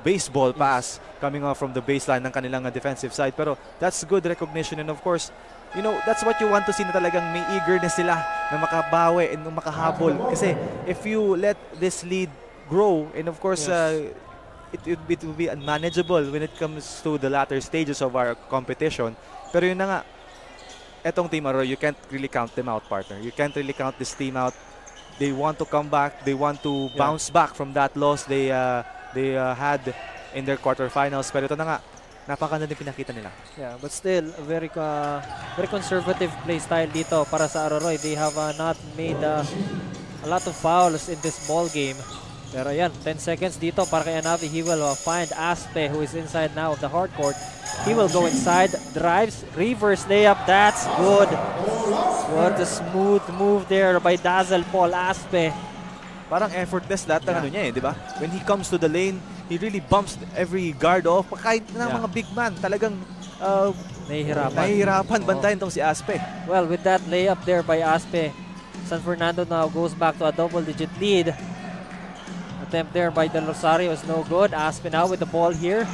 baseball pass coming off from the baseline ng kanilang defensive side. Pero that's good recognition, and of course, you know, that's what you want to see, na talagang may eagerness sila na makabawi and makahabol. Kasi if you let this lead grow, and of course, it will be unmanageable when it comes to the latter stages of our competition. Pero yun na nga, etong Team Arroy, you can't really count them out, partner. You can't really count this team out. They want to come back. They want to bounce back from that loss they had in their quarterfinals. Pero ito na nga, napakaganda din pinakita nila. Yeah, but still, a very conservative play style dito para sa Aroroy. They have not made a lot of fouls in this ball game. Pero yan, 10 seconds dito para kay Anave. He will find Aspe, who is inside now of the hard court. He will go inside, drives, reverse layup. That's good. What a smooth move there by Dazzle Paul Aspe. Parang effortless lahat ng ano niya, di ba? When he comes to the lane, he really bumps every guard off. Kahit na mga big man, talagang nahihirapan bantayan tong si Aspe. Well, with that layup there by Aspe, San Fernando now goes back to a double-digit lead. Attempt there by Del Rosario is no good. Aspe now with the ball here.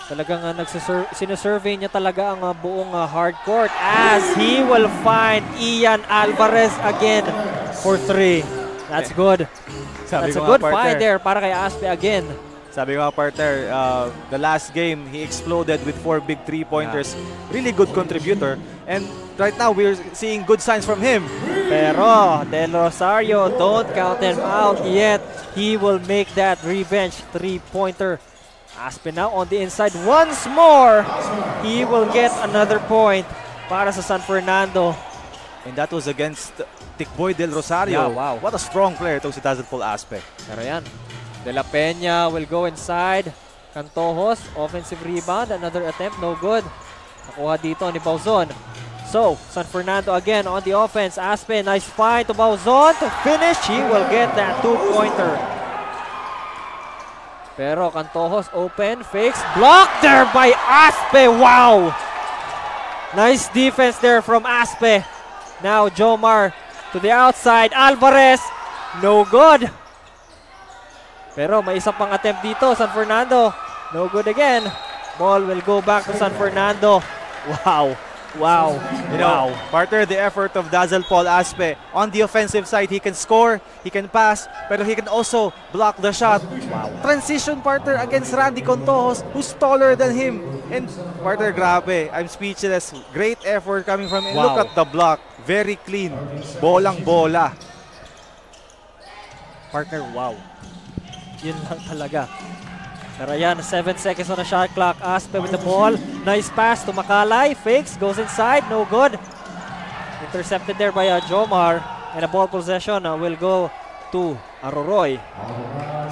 Talagang sinusurvey niya talaga ang buong hard court as he will find Ian Alvarez again for 3. That's good. That's a good find there para kay Aspe again. Sabi ko nga, partner, the last game, he exploded with 4 big 3-pointers. Really good contributor. And right now, we're seeing good signs from him. Pero Del Rosario, don't count him out yet. He will make that revenge 3-pointer. Aspe now on the inside once more. He will get another point para sa San Fernando. And that was against Tikboy Del Rosario. Yeah, wow. What a strong player itong si Dazzle Paul Aspe. Pero yan, De La Peña will go inside. Cantojos, offensive rebound. Another attempt, no good. Nakuha dito ni Bauzon. So, San Fernando again on the offense. Aspe, nice find to Bauzon to finish. He will get that 2-pointer. Pero Cantojos open, fakes, blocked there by Aspe. Wow! Nice defense there from Aspe. Now Jomar to the outside. Alvarez, no good. Pero may isa pang attempt dito, San Fernando. No good again. Ball will go back to San Fernando. Wow. Wow. You know, partner, the effort of Dazzle Paul Aspe. On the offensive side, he can score, he can pass, pero he can also block the shot. Wow. Transition partner against Randy Contojos, who's taller than him. And partner, grabe. I'm speechless. Great effort coming from him. Wow. Look at the block. Very clean. Bolang bola. Partner, wow. Yun lang talaga. Pero yan, 7 seconds on the shot clock. Aspe with the ball. Nice pass to Macalay. Fakes, goes inside, no good. Intercepted there by Jomar. And a ball possession will go to Aroroy.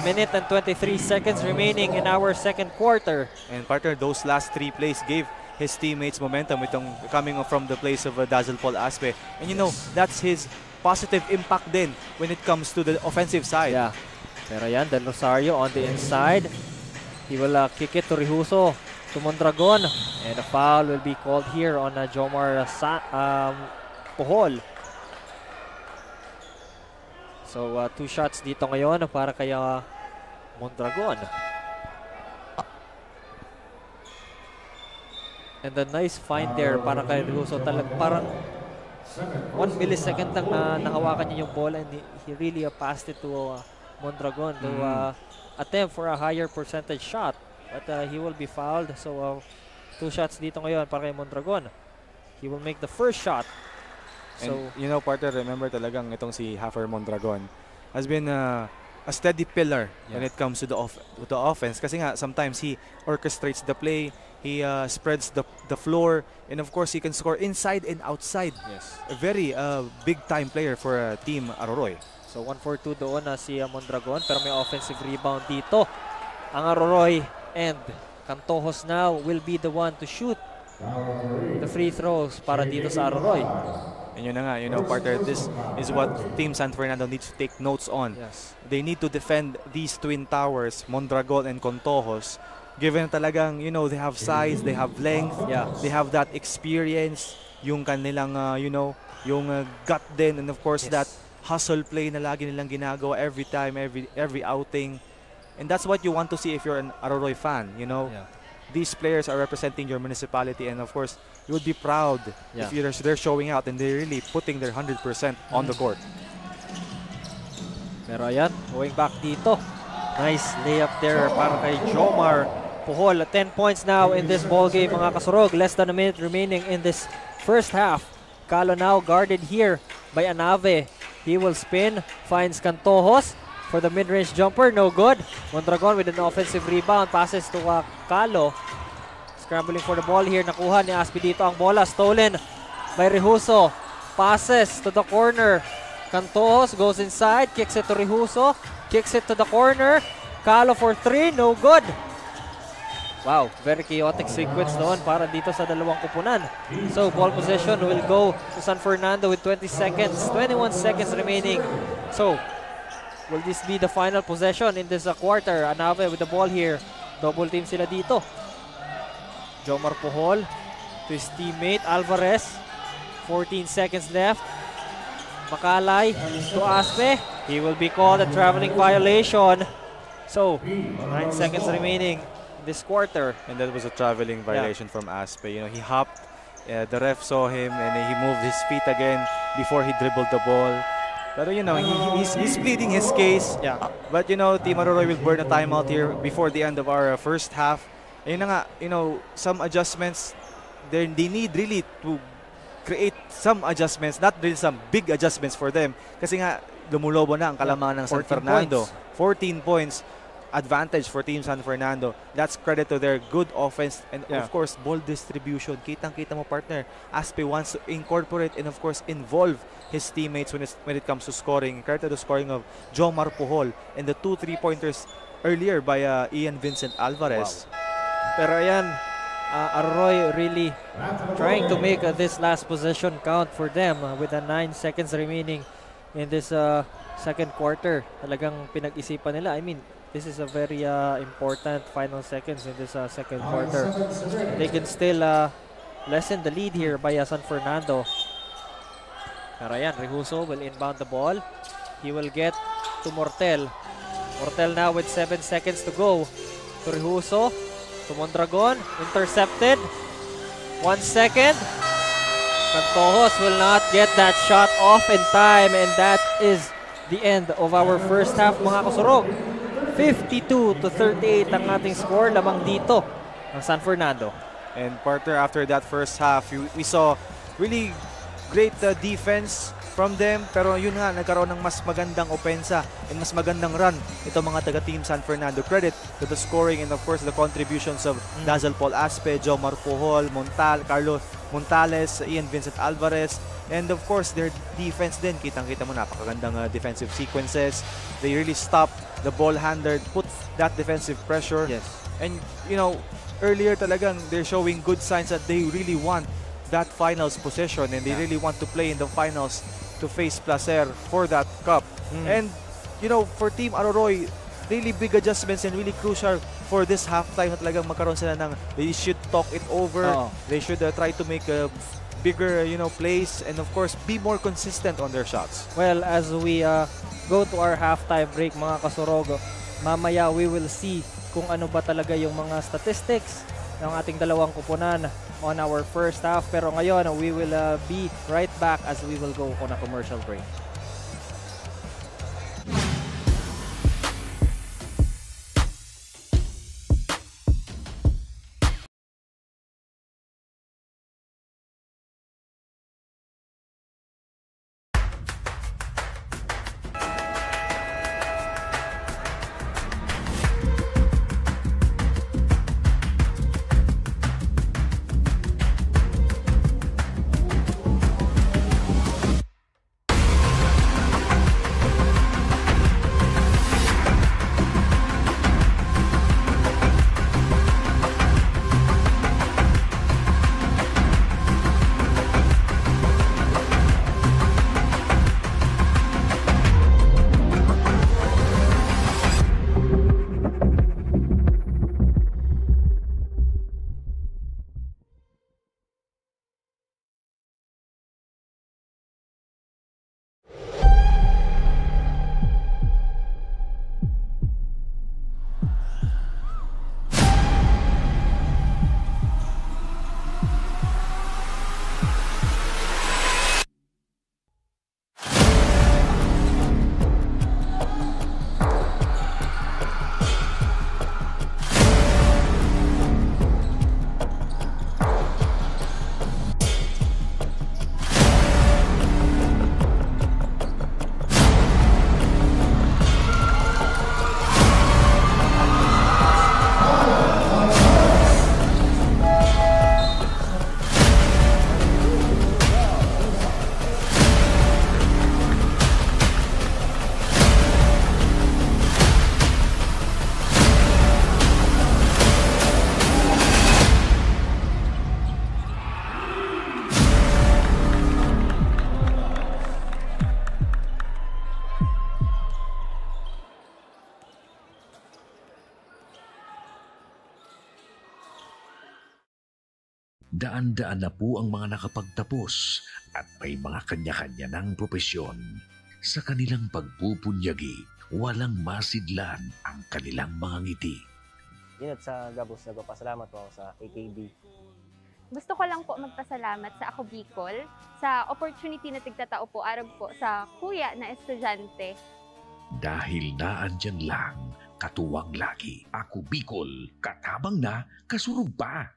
Minute and 23 seconds remaining in our second quarter. And partner, those last 3 plays gave his teammates momentum itong coming from the place of Dazzle Paul Aspe. And you know, that's his positive impact din when it comes to the offensive side. Yeah. Pero yan, Del Rosario on the inside. He will kick it to Rihuso, to Mondragon. And a foul will be called here on Jomar Puhol. So, 2 shots dito ngayon para kay Mondragon. And a nice find there para kay Rihuso. Parang 1 millisecond lang na nahawakan niya yung bola and he really passed it to Mondragon to attempt for a higher percentage shot. But he will be fouled. So 2 shots dito ngayon para kay Mondragon. He will make the first shot. So, and you know, partner, remember talagang itong si Hafer Mondragon has been a steady pillar when it comes to the offense. Kasi nga, sometimes he orchestrates the play, he spreads the floor, and of course, he can score inside and outside. yes. A very big-time player for Team Aroroy. So 1-4-2 doon na si Mondragon. Pero may offensive rebound dito. Ang Aroroy and Cantojos now will be the one to shoot the free throws para dito sa Aroroy. And yun na nga, you know, partner, this is what Team San Fernando needs to take notes on. Yes. They need to defend these twin towers, Mondragon and Contojos. Given talagang, you know, they have size, they have length, they have that experience, yung kanilang, you know, yung gut din, and of course that hustle play na lagi nilang ginagawa every time, every outing. And that's what you want to see if you're an Aroroy fan, you know. These players are representing your municipality, and of course, you would be proud if they're showing out and they're really putting their 100% on the court. Pero ayan, going back dito. Nice layup there para kay Jomar Puhol. 10 points now in this ball game, mga kasurog. Less than a minute remaining in this first half. Calo now guarded here by Anave. He will spin, finds Cantojos for the mid-range jumper, no good. Mondragon with an offensive rebound, passes to Calo. Scrambling for the ball here, nakuha ni Aspe dito ang bola, stolen by Rihuso. Passes to the corner. Cantojos goes inside, kicks it to Rihuso, kicks it to the corner. Calo for 3, no good. Wow, very chaotic sequence noon para dito sa dalawang kupunan. So, ball possession will go to San Fernando with 20 seconds, 21 seconds remaining. So, will this be the final possession in this quarter? Anave with the ball here. Double team sila dito. Jomar Puhol to his teammate Alvarez. 14 seconds left. Macalay to Aspe. He will be called a traveling violation. So, 9 seconds remaining in this quarter. And that was a traveling violation from Aspe. You know, he hopped. The ref saw him and he moved his feet again before he dribbled the ball. But you know, he's pleading his case. But you know, Team Aroroy will burn a timeout here before the end of our first half. And you know, some adjustments, they need really to create some adjustments, not really some big adjustments for them. Kasi nga, lumulobo na ang kalamangan ng San Fernando. 14 points. advantage for Team San Fernando. That's credit to their good offense and Yeah. of course ball distribution. Kitang-kita mo, partner, Aspe wants to incorporate and of course involve his teammates when it comes to scoring. Credit to the scoring of Jomar Puhol and the 2 3-pointers earlier by Ian Vincent Alvarez. Pero ayan, Arroy really trying to make this last possession count for them with 9 seconds remaining in this second quarter. Talagang pinag-isipan nila. I mean, this is a very important final seconds in this second quarter. They can still lessen the lead here by San Fernando. Pero ayan, Rehuso will inbound the ball. He will get to Mortel. Mortel now with 7 seconds to go. To Rehuso. To Mondragon. Intercepted. 1 second. Cantojos will not get that shot off in time. And that is the end of our first half, mga kasurog. 52-38 ang ating score. Lamang dito ng San Fernando. And partner, after that first half, we saw really great defense from them, pero yun nga, nagkaroon ng mas magandang opensa and mas magandang run ito mga taga-team San Fernando. Credit to the scoring and of course the contributions of Dazzle Paul Aspe, Jomar Puhol, Carlos Montales, Ian Vincent Alvarez, and of course their defense din. Kitang-kita mo, napakagandang defensive sequences. They really stopped the ball handler, put that defensive pressure. Yes. And you know, earlier talagang they're showing good signs that they really want that finals position and they really want to play in the finals to face Placer for that cup. And you know, for Team Aroroy, really big adjustments and really crucial for this halftime na talagang magkaroon sila ng, they should talk it over. They should try to make bigger, you know, plays and of course be more consistent on their shots. Well, as we go to our halftime break, mga kasurog, mamaya we will see kung ano ba talaga yung mga statistics ng ating dalawang kupunan on our first half. Pero ngayon, we will be right back as we will go on a commercial break. Daan-daan na po ang mga nakapagtapos at may mga kanya-kanya ng propesyon. Sa kanilang pagpupunyagi, walang masidlan ang kanilang mga ngiti. Yun at sa Gabos, nagpapasalamat po ako sa AKB. Gusto ko lang po magpasalamat sa Ako Bicol sa opportunity na tigtatao po arog po sa kuya na estudyante. Dahil naandyan lang, katuwang lagi. Ako Bicol, katabang na, kasurog pa.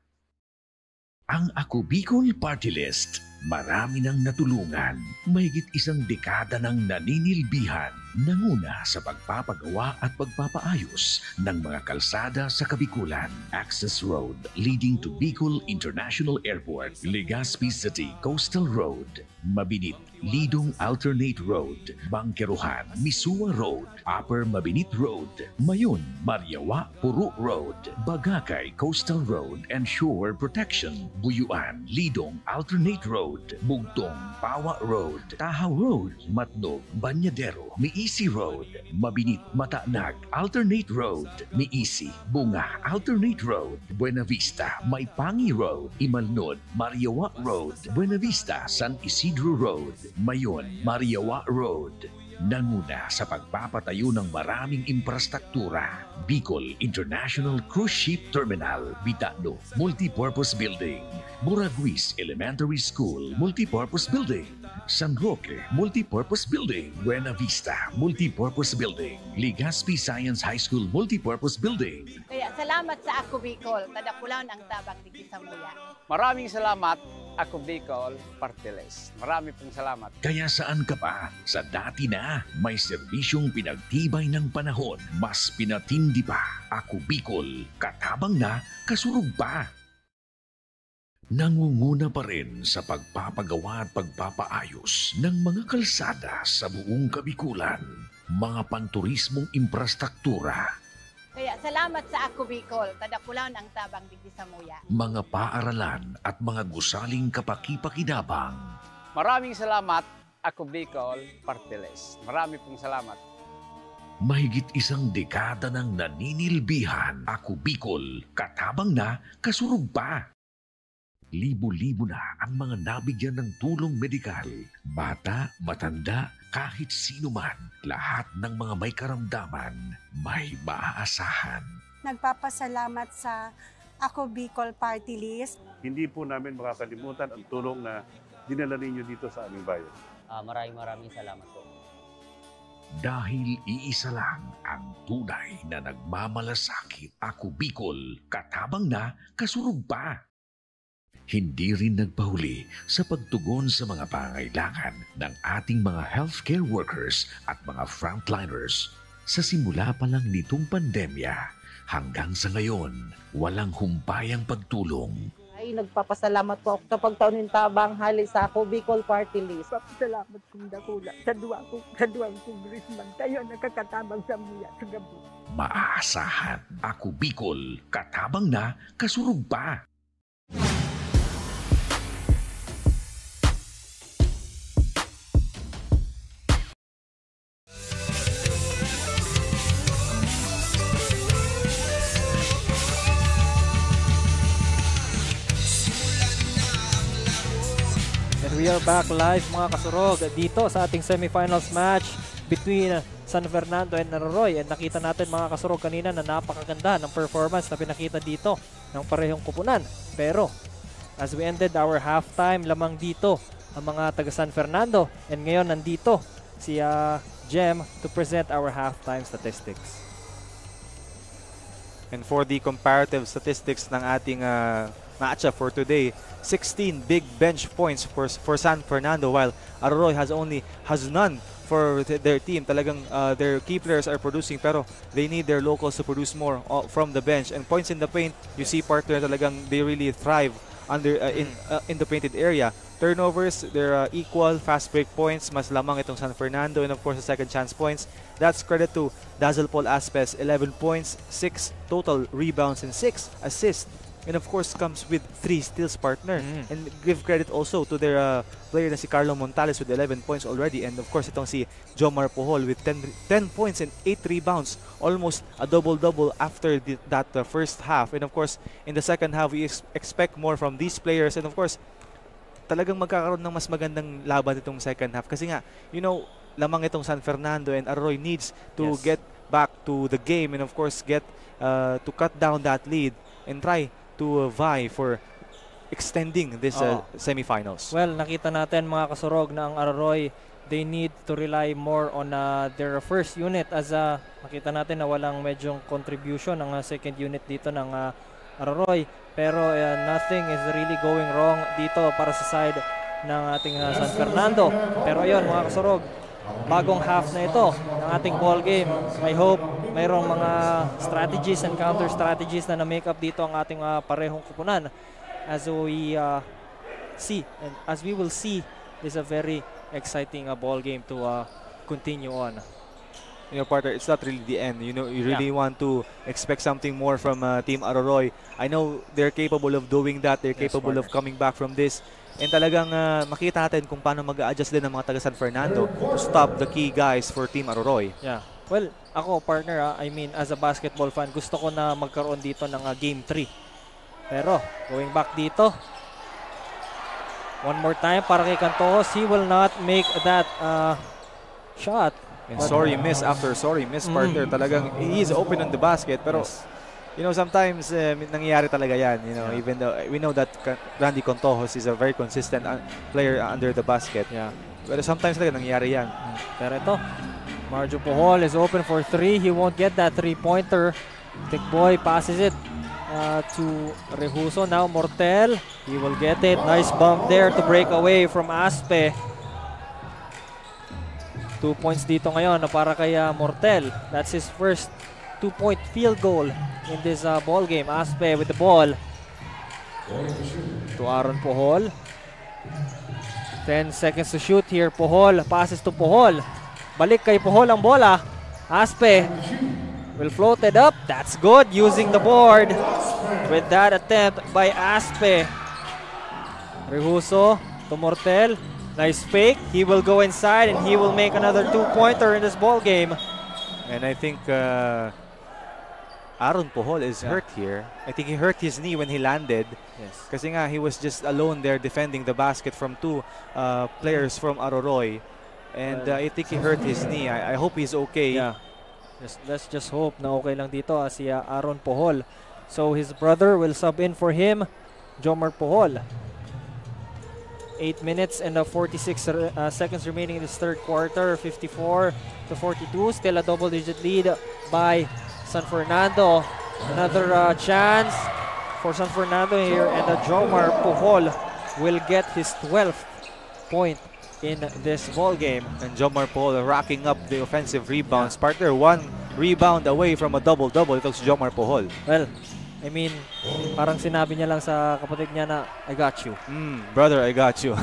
Ang Ako Bicol Party List, marami nang natulungan, mahigit 1 dekada ng naninilbihan Nanguna sa pagpapagawa at pagpapaayos ng mga kalsada sa Kabikulan. Access Road leading to Bicol International Airport, Legazpi City Coastal Road, Mabinit, Lidong Alternate Road, Bangkeruhan, Misua Road, Upper Mabinit Road, Mayon, Mariawa, Puro Road, Bagakay Coastal Road and Shore Protection, Buyuan, Lidong Alternate Road, Bugtong, Pawa Road, Tahaw Road, Matnog, Banyadero, Miisi Road, Mabinit, Matanag, Alternate Road, Miisi, Bunga, Alternate Road, Buena Vista, Maipangi Road, Imalnod, Mariawa Road, Buena Vista, San Isidro Road, Mayon, Mariawa Road. Nanguna sa pagpapatayo ng maraming infrastruktura. Bicol International Cruise Ship Terminal, Bitano, Multipurpose Building, Buraguis Elementary School, Multipurpose Building, San Roque, Multipurpose Building, Buena Vista, Multipurpose Building, Legazpi Science High School, Multipurpose Building. Kaya salamat sa Ako Bicol, tadakulan ang tabang digi sa muya. Maraming salamat, Ako Bicol Party List. Marami pong salamat. Kaya saan ka pa? Sa dati na, may serbisyong pinagtibay ng panahon, mas pinatindi pa. Ako Bicol, katabang na, kasurog pa. Nangunguna pa rin sa pagpapagawa at pagpapaayos ng mga kalsada sa buong Kabikulan, mga panturismong infrastruktura, Kaya salamat sa Ako Bicol, tadakulan ang tabang digi sa muya. mga paaralan at mga gusaling kapaki-pakinabang. Maraming salamat, Ako Bicol Party List. Marami pong salamat. Mahigit isang dekada ng naninilbihan, Ako Bicol, katabang na, kasurog pa. Libo-libo na ang mga nabigyan ng tulong medikal. Bata, matanda, kahit sino man, lahat ng mga may karamdaman, may maaasahan. Nagpapasalamat sa Ako Bicol Party List. Hindi po namin makakalimutan ang tulong na dinala ninyo dito sa aming bayan. Maraming salamat po. Dahil iisa lang ang tunay na nagmamalasakit, Ako Bicol, katabang na, kasurog pa. Hindi rin nagpahuli sa pagtugon sa mga pangailangan ng ating mga healthcare workers at mga frontliners. Sa simula pa lang nitong pandemya, hanggang sa ngayon, walang humpayang pagtulong. Ay, nagpapasalamat po ako sa pagtaunin tabang hali sa Ako Bicol Party List. Salamat kong dakula sa duwang congressman. Kayo nakakatabang sa muya sa gabi. Maaasahan, Ako Bicol, katabang na, kasurog pa. We are back live mga kasurog dito sa ating semifinals match between San Fernando and Aroroy. And nakita natin mga kasurog kanina na napakaganda ng performance na pinakita dito ng parehong kupunan. Pero as we ended our halftime, lamang dito ang mga taga San Fernando. And ngayon nandito si Jem to present our halftime statistics. And for the comparative statistics ng ating matchup for today, 16 big bench points for San Fernando, while Aroroy has none for their team. Talagang their key players are producing, pero they need their locals to produce more from the bench. And points in the paint, you see partner talagang they really thrive under in the painted area. Turnovers, they're equal. Fast break points, mas lamang itong San Fernando. And of course, the second chance points. That's credit to Dazzle Paul Aspes, 11 points, 6 total rebounds, and 6 assists. And of course, comes with 3 steals, partner. And give credit also to their player na si Carlo Montales with 11 points already. And of course, itong si Jomar Puhol with 10 points and 8 rebounds. Almost a double-double after that first half. And of course, in the second half, we expect more from these players. And of course, talagang magkakaroon ng mas magandang laban itong second half. Kasi nga, you know, lamang itong San Fernando and Aroroy needs to get back to the game. And of course, get to cut down that lead and try to vie for extending this semifinals. Well, nakita natin mga kasurog na ang Aroroy, they need to rely more on their first unit as nakita natin na walang medyong contribution ng second unit dito ng Aroroy. Pero nothing is really going wrong dito para sa side ng ating San Fernando. Pero ayun mga kasurog, bagong half na ito ng ating ball game. I hope mayroong mga strategies and counter strategies na na-make up dito ang ating parehong kupunan. As we see, and as we will see, this is a very exciting ball game to continue on. You know, partner, it's not really the end. You know, you really want to expect something more from Team Aroroy. I know they're capable of doing that. They're capable of coming back from this. And talagang makita natin kung paano mag-a-adjust din ng mga taga San Fernando to stop the key guys for Team Aroroy. Yeah. Well, ako, partner, I mean, as a basketball fan, gusto ko na magkaroon dito ng Game 3. Pero, going back dito, one more time para kay Cantojos. He will not make that shot. And sorry miss after sorry miss, partner. Talagang he is open on the basket. Pero, you know, sometimes nangyayari talaga yan. You know, even though we know that Randy Cantojos is a very consistent player under the basket. Yeah. Pero sometimes talaga nangyayari yan. Pero ito, Marjo Puhol is open for 3. He won't get that 3-pointer. Tikboy passes it to Rehuso. Now Mortel, he will get it. Nice bump there to break away from Aspe. 2 points dito ngayon para kay Mortel. That's his first 2-point field goal in this ball game. Aspe with the ball. To Aaron Puhol. 10 seconds to shoot here. Puhol passes to Puhol. Balik kay Puhol ang bola. Aspe will float it up. That's good, using the board with that attempt by Aspe. Rehuso to Mortel. Nice fake. He will go inside and he will make another 2-pointer in this ball game. And I think Aaron Puhol is hurt here. I think he hurt his knee when he landed. Yes. Kasi nga he was just alone there defending the basket from 2 players from Aroroy. And I think he hurt his knee. I hope he's okay. Yeah. Let's just hope na okay lang dito si Aaron Puhol. So his brother will sub in for him, Jomar Puhol. 8 minutes and 46 seconds remaining in this third quarter. 54-42. Still a double-digit lead by San Fernando. Another chance for San Fernando here, and Jomar Puhol will get his 12th point in this ball game. And Jomar Puhol racking up the offensive rebounds. Partner, 1 rebound away from a double-double. Ito si Jomar Puhol. Well, I mean, parang sinabi niya lang sa kapatid niya na, I got you. Brother, I got you.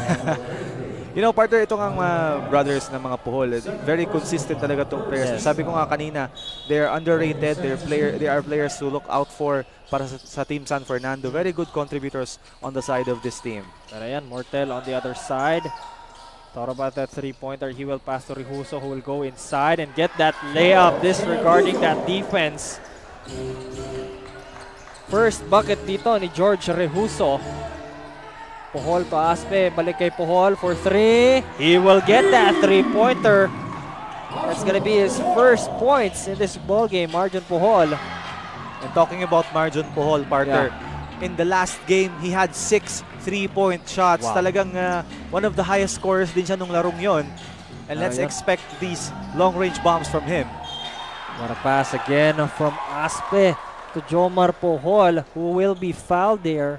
You know, partner, itong ang brothers ng mga Puhol, very consistent talaga itong players. Sabi ko nga kanina, they are underrated. They are players to look out for para sa Team San Fernando. Very good contributors on the side of this team. Pero ayan, Mortel on the other side. Thought about that 3-pointer. He will pass to Rehuso, who will go inside and get that layup, disregarding that defense. First bucket dito ni George Rehuso. Puhol to Aspe. Balik kay Puhol for 3. He will get that 3-pointer. That's gonna be his first points in this ball game, Marjon Puhol. And talking about Marjon Puhol, partner, in the last game, he had 6 3-point shots. Talagang one of the highest scorers din siya nung larong yon. And let's expect these long-range bombs from him. What a pass again from Aspe to Jomar Puhol, who will be fouled there.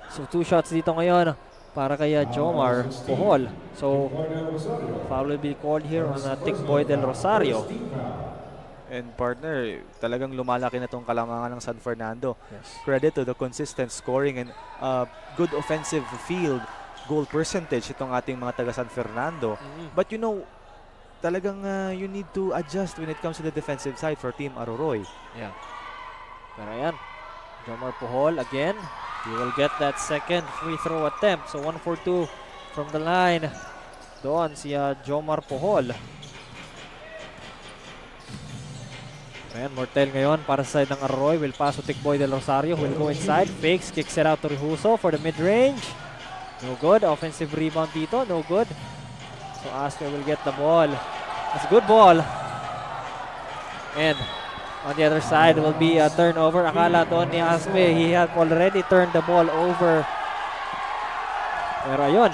So 2 shots dito ngayon para kay Jomar Puhol. So foul will be called here on Tikboy del Rosario. And partner, talagang lumalaki na itong kalamangan ng San Fernando. Credit to the consistent scoring and good offensive field goal percentage itong ating mga taga San Fernando. But you know, talagang you need to adjust when it comes to the defensive side for Team Aroroy. Yeah. Pero ayan, Jomar Puhol again. He will get that second free throw attempt. So 1 for 2 from the line. Doon si Jomar Puhol. Ayan, Mortel ngayon para sa side ng Aroroy. Will pass to Tikboy del Rosario. Will go inside. Fakes, kicks it out to Rehuso for the mid-range. No good. Offensive rebound dito. No good. So Aspe will get the ball. That's a good ball. And on the other side will be a turnover. Akala doon ni Aspe, he had already turned the ball over. Pero ayun,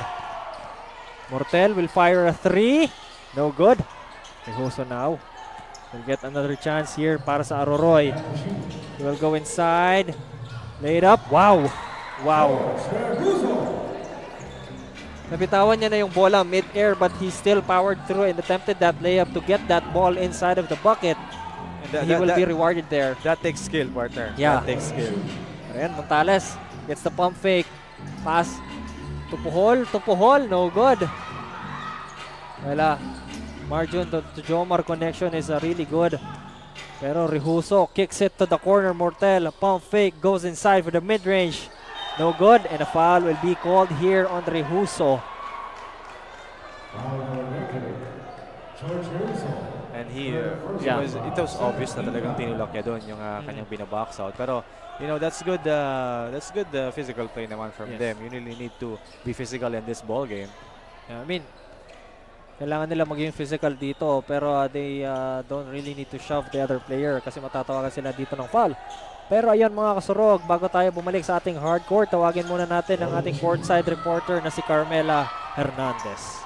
Mortel will fire a 3. No good. Rehuso now will get another chance here para sa Aroroy. He will go inside. Lay it up. Wow. Wow. Nabitawan niya na yung bola mid-air but he still powered through and attempted that layup to get that ball inside of the bucket. And he will be rewarded there. That takes skill, partner. Yeah. That takes skill. Ayan, Montales gets the pump fake. Pass to Puhol, no good. Wala. Margin to Jomar connection is really good. Pero Rehuso kicks it to the corner. Mortel, pump fake, goes inside for the mid-range. No good, and a foul will be called here on Rehuso. And it was obvious na talagang tinulak niya doon yung kanyang binabox out. Pero, you know, that's good physical play naman from them. You really need to be physical in this ball game. Yeah, I mean, kailangan nila maging physical dito, pero they don't really need to shove the other player kasi matatawagan sila dito ng foul. Pero ayun mga kasurog, bago tayo bumalik sa ating hardcourt, tawagin muna natin ang ating courtside reporter na si Carmela Hernandez.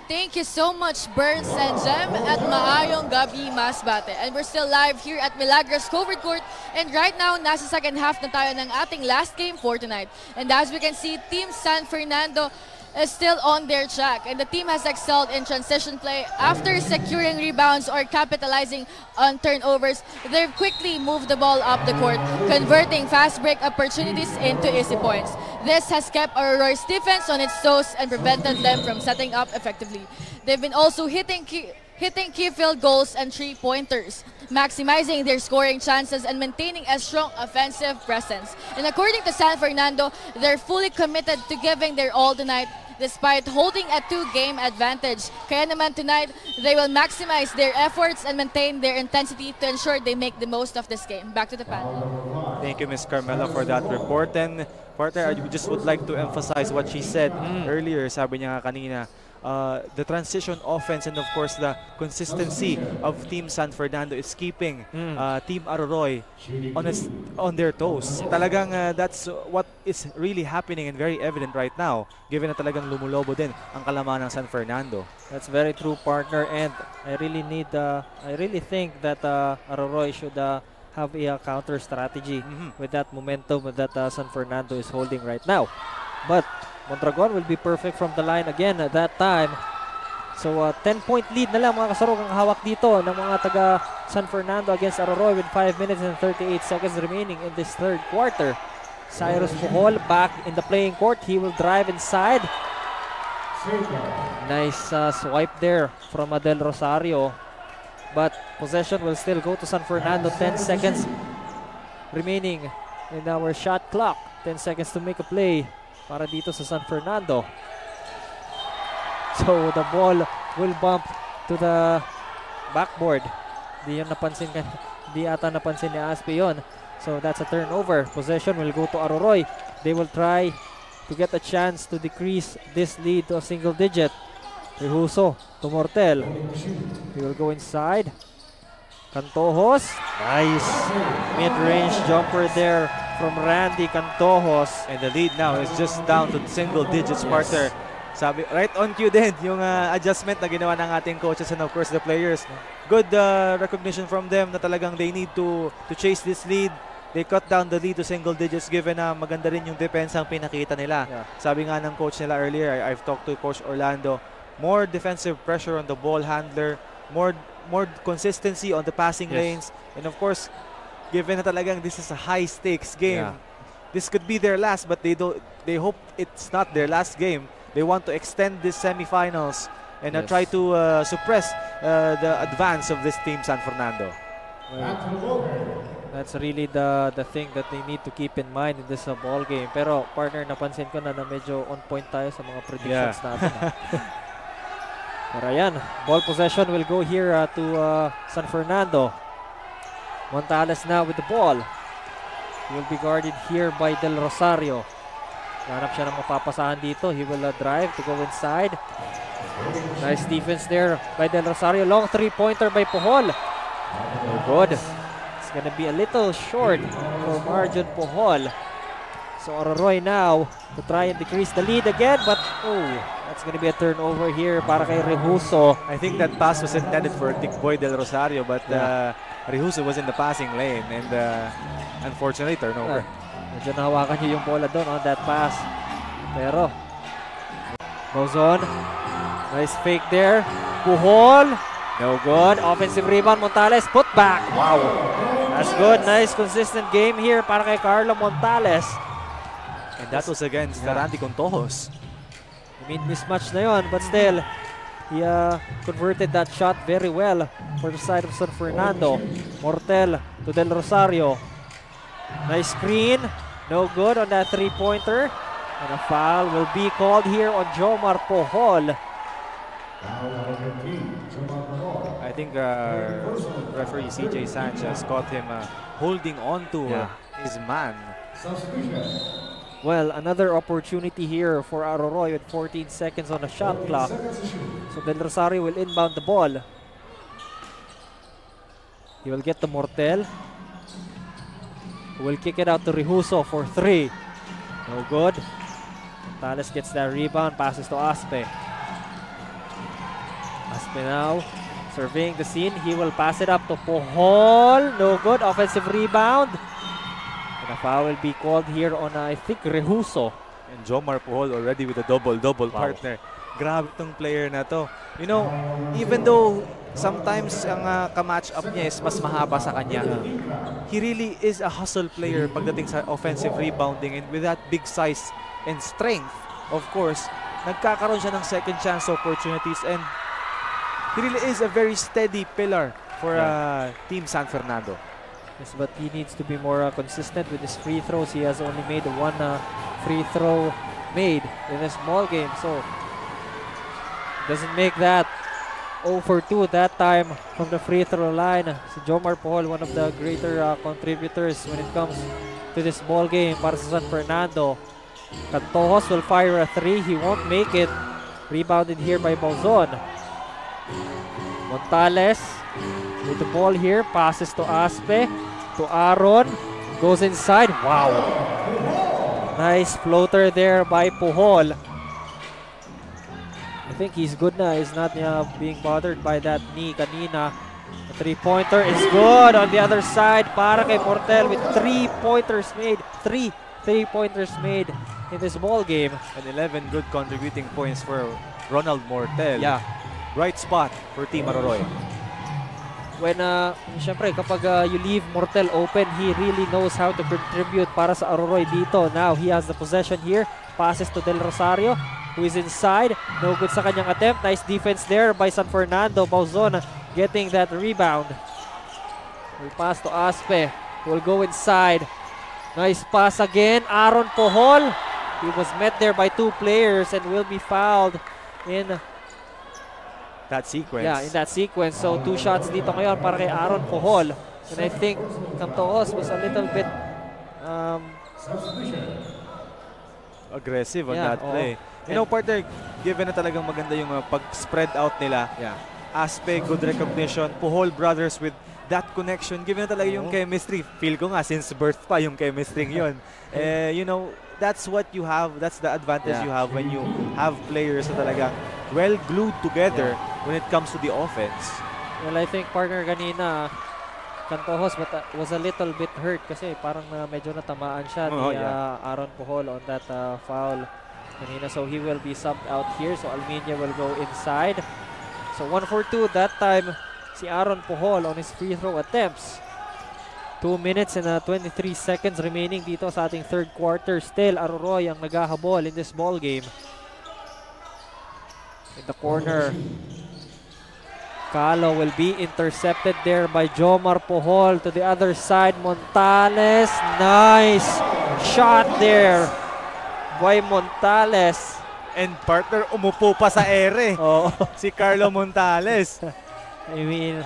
Thank you so much, Burns and Jem, at maayong gabi, Masbate. And we're still live here at Milagros Covered Court. And right now, nasa second half na tayo ng ating last game for tonight. And as we can see, Team San Fernando is still on their track, and the team has excelled in transition play. After securing rebounds or capitalizing on turnovers, they've quickly moved the ball up the court, converting fast break opportunities into easy points. This has kept Aroroy's defense on its toes and prevented them from setting up effectively. They've been also hitting key field goals and three-pointers, maximizing their scoring chances and maintaining a strong offensive presence. And according to San Fernando, they're fully committed to giving their all tonight, despite holding a 2-game advantage. Kaya naman tonight, they will maximize their efforts and maintain their intensity to ensure they make the most of this game. Back to the panel. Thank you, Ms. Carmela, for that report. And partner, I just would like to emphasize what she said earlier. Sabi niya kanina, the transition offense and of course the consistency of Team San Fernando is keeping Team Aroroy on their toes. Talagang that's what is really happening and very evident right now, given na talagang lumulobo din ang kalaman ng San Fernando. That's very true, partner, and I really think that Aroroy should have a counter strategy with that momentum that San Fernando is holding right now. But Mondragon will be perfect from the line again at that time. So 10-point lead na lang mga kasarog ang hawak dito ng mga taga San Fernando against Aroroy with 5 minutes and 38 seconds remaining in this third quarter. Cyrus Puhol back in the playing court. He will drive inside. Nice swipe there from Adel Rosario. But possession will still go to San Fernando. 10 seconds remaining in our shot clock. 10 seconds to make a play para dito sa San Fernando. So the ball will bump to the backboard. Di ata napansin ni Aspe yun. So that's a turnover. Possession will go to Aroroy. They will try to get a chance to decrease this lead to a single digit. Rehuso to Mortel. He will go inside. Cantojos. Nice mid-range jumper there from Randy Cantojos. And the lead now is just down to single digits, partner. Sabi, right on cue din yung adjustment na ginawa ng ating coaches and of course the players. Good recognition from them na talagang they need to chase this lead. They cut down the lead to single digits given na maganda rin yung depensa ang pinakita nila. Sabi nga ng coach nila earlier, I've talked to Coach Orlando, more defensive pressure on the ball handler, more consistency on the passing lanes, and of course, given na talagang this is a high stakes game, this could be their last, but they hope it's not their last game. They want to extend this semifinals and try to suppress the advance of this team San Fernando. That's really the thing that they need to keep in mind in this ball game. Pero partner, napansin ko na medyo on point tayo sa mga predictions natin. Pero ayan, ball possession will go here to San Fernando. Montales now with the ball. He will be guarded here by Del Rosario. Hanap siya ng mapapasahan dito. He will drive to go inside. Nice defense there by Del Rosario. Long three-pointer by Puhol. No good. It's gonna be a little short for Marjon Puhol. So Aroroy now to try and decrease the lead again, but that's gonna be a turnover here para kay Rehuso. I think that pass was intended for Tikboy Del Rosario, but Rehuso was in the passing lane and unfortunately turnover. Medyo nahawakan niyo yung bola doon on that pass. Pero Goes on. Nice fake there. Puhol. No good. Offensive rebound. Montales. Put back. Wow. That's good. Nice consistent game here para kay Carlo Montales. And that was against Randy Contojos. Mismatch na yon, but still, he converted that shot very well for the side of San Fernando. Mortel to Del Rosario. Nice screen. No good on that three-pointer. And a foul will be called here on Jomar Pohol. I think referee CJ Sanchez caught him holding on to his man. Well, another opportunity here for Aroroy with 14 seconds on the shot clock. So Del Rosario will inbound the ball. He will get to Mortel. Who will kick it out to Rihuso for 3. No good. Montales gets that rebound, passes to Aspe. Aspe now surveying the scene. He will pass it up to Pohol. No good. Offensive rebound. And a foul will be called here on, I think, Rihuso. And Jomar Pohol already with a double-double partner. Grabe tong player na to. You know, even though sometimes ang ka-match up niya is mas mahaba sa kanya, he really is a hustle player pagdating sa offensive rebounding, and with that big size and strength, of course, nagkakaroon siya ng second chance opportunities, and he really is a very steady pillar for Team San Fernando. Yes, but he needs to be more consistent with his free throws. He has only made one free throw made in a small game, so doesn't make that 0 for 2 that time from the free throw line. Si Jomar Pohol, one of the greater contributors when it comes to this ball game para sa San Fernando. Cantojos will fire a 3. He won't make it. Rebounded here by Bauzon. Montales with the ball here, passes to Aspe, to Aaron, goes inside. Wow! Nice floater there by Pohol. I think he's good na. He's not being bothered by that knee kanina. The three-pointer is good on the other side para kay Mortel with 3 pointers made. 3 3-pointers made in this ball game. And 11 good contributing points for Ronald Mortel. Yeah. Right spot for Team Aroroy. When, syempre, kapag you leave Mortel open, he really knows how to contribute para sa Aroroy dito. Now, he has the possession here. Passes to Del Rosario, who is inside. No good sa kanyang attempt. Nice defense there by San Fernando. Bauzon getting that rebound. Will pass to Aspe, who will go inside. Nice pass again. Aaron Pohol. He was met there by 2 players and will be fouled in that sequence. Yeah, in that sequence. So 2 shots dito ngayon para kay Aaron Pohol. And I think Cantojos was a little bit aggressive on that play. You know, partner, given na talagang maganda yung pag-spread out nila. Yeah. Aspe, good recognition. Pohol brothers with that connection. Given na talaga yung chemistry. Feel ko nga since birth pa yung chemistry yun. You know, that's what you have. That's the advantage you have when you have players na talaga well glued together when it comes to the offense. Well, I think partner kanina, Cantojos was a little bit hurt kasi parang medyo natamaan siya ni Aaron Pohol on that foul kanina. So he will be subbed out here. So Alminia will go inside. So 1 for 2 that time si Aaron Pohol on his free throw attempts. 2 minutes and 23 seconds remaining dito sa ating third quarter. Still, Aroroy ang naghahabol in this ball game. In the corner, Calo will be intercepted there by Jomar Pohol. To the other side, Montales. Nice shot there by Montales. And partner, umupo pa sa ere. Si Carlo Montales. I mean,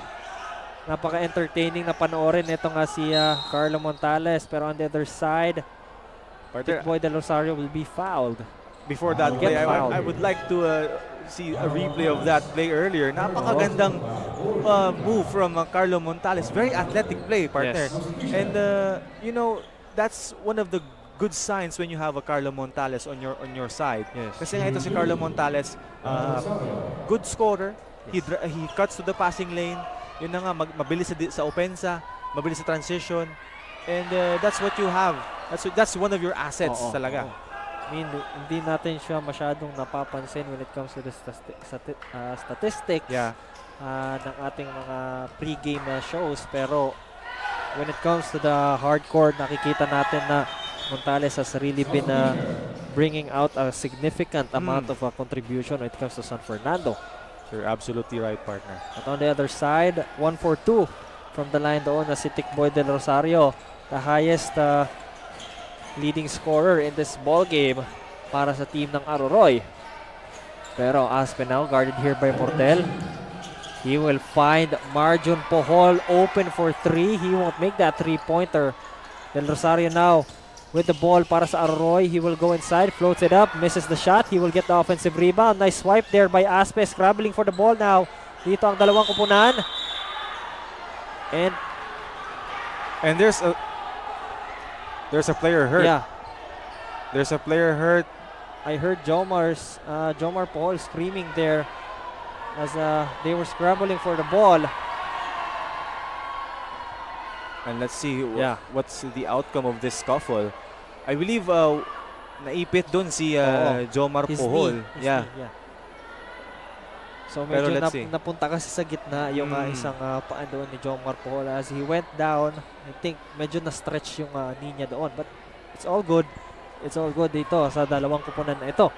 napaka-entertaining na panoorin nito nga si Carlo Montales. Pero on the other side, Big Boy Del Rosario will be fouled. Before that play, I would like to see a replay of that play earlier. Napakagandang move from Carlo Montales. Very athletic play, partner. Yes. And you know, that's one of the good signs when you have a Carlo Montales on your side. Yes. Kasi nga ito si Carlo Montales, good scorer. He cuts to the passing lane. Yun na nga, mabilis sa opensa, mabilis sa transition. And that's what you have. That's one of your assets talaga. I mean, hindi natin siya masyadong napapansin when it comes to the statistic ng ating mga pre-game shows. Pero when it comes to the hardcore, nakikita natin na Montales has really been bringing out a significant amount of contribution when it comes to San Fernando. You're absolutely right, partner. But on the other side, 1-4-2 from the line doon na si Tikboy Del Rosario, the highest leading scorer in this ball game para sa team ng Aroroy. Pero Aspinal guarded here by Mortel. He will find Marjon Pohol open for 3. He won't make that 3-pointer. Del Rosario now with the ball para sa Aroroy. He will go inside, floats it up, misses the shot. He will get the offensive rebound. Nice swipe there by Aspe, scrabbling for the ball now. Dito ang dalawang kupunan. And there's a player hurt. Yeah. There's a player hurt. I heard Jomar Pohol screaming there as they were scrambling for the ball. And let's see what's the outcome of this scuffle. I believe naipit dun si Jomar Pohol. Knee. So medyo napunta kasi sa gitna yung isang paan doon ni Jomar Pohol. As he went down, I think medyo na-stretch yung knee niya doon. But it's all good. It's all good dito sa dalawang kupunan na ito.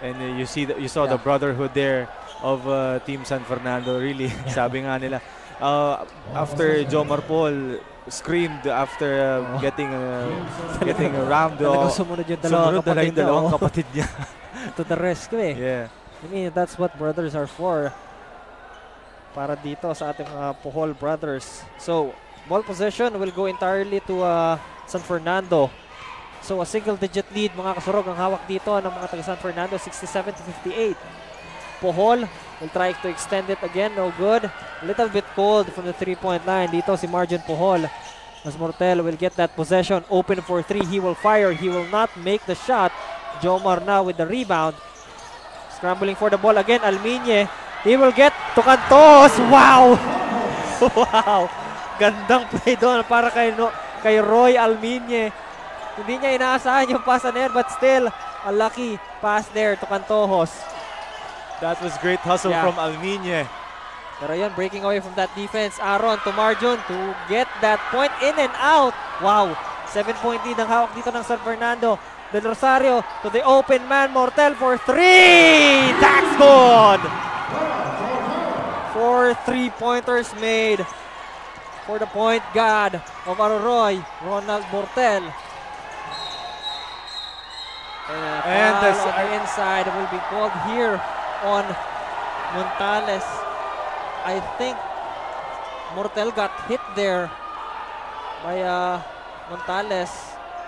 And you saw the brotherhood there of Team San Fernando. Really, sabi nga nila, after Jomar Pohol screamed after getting rammed, sumunod yung dalawang kapatid niya to the rescue. Yeah. I mean, that's what brothers are for. Para dito sa ating Pohol brothers. So, ball possession will go entirely to San Fernando. So, a single-digit lead, mga kasurog, ang hawak dito ng mga taga San Fernando, 67-58. Pohol will try to extend it again, no good. A little bit cold from the 3-point line. Dito si Marjon Pohol. As Mortel will get that possession, open for 3. He will fire. He will not make the shot. Jomar now with the rebound. Scrambling for the ball again, Almiñe. He will get to Cantos. Wow! Wow! Gandang play doon para kay Roy Almiñe. Hindi niya inaasahan yung pass on air, but still, a lucky pass there to Cantojos. That was great hustle from Almiñe. Pero yun, breaking away from that defense. Aaron to Marjon to get that point in and out. Wow! 7-point lead ang hawak dito ng San Fernando. Del Rosario to the open man. Mortel for 3! That's good! 4 3-pointers made for the point guard of Aroroy, Ronald Mortel. And the inside will be called here on Montales. I think Mortel got hit there by Montales.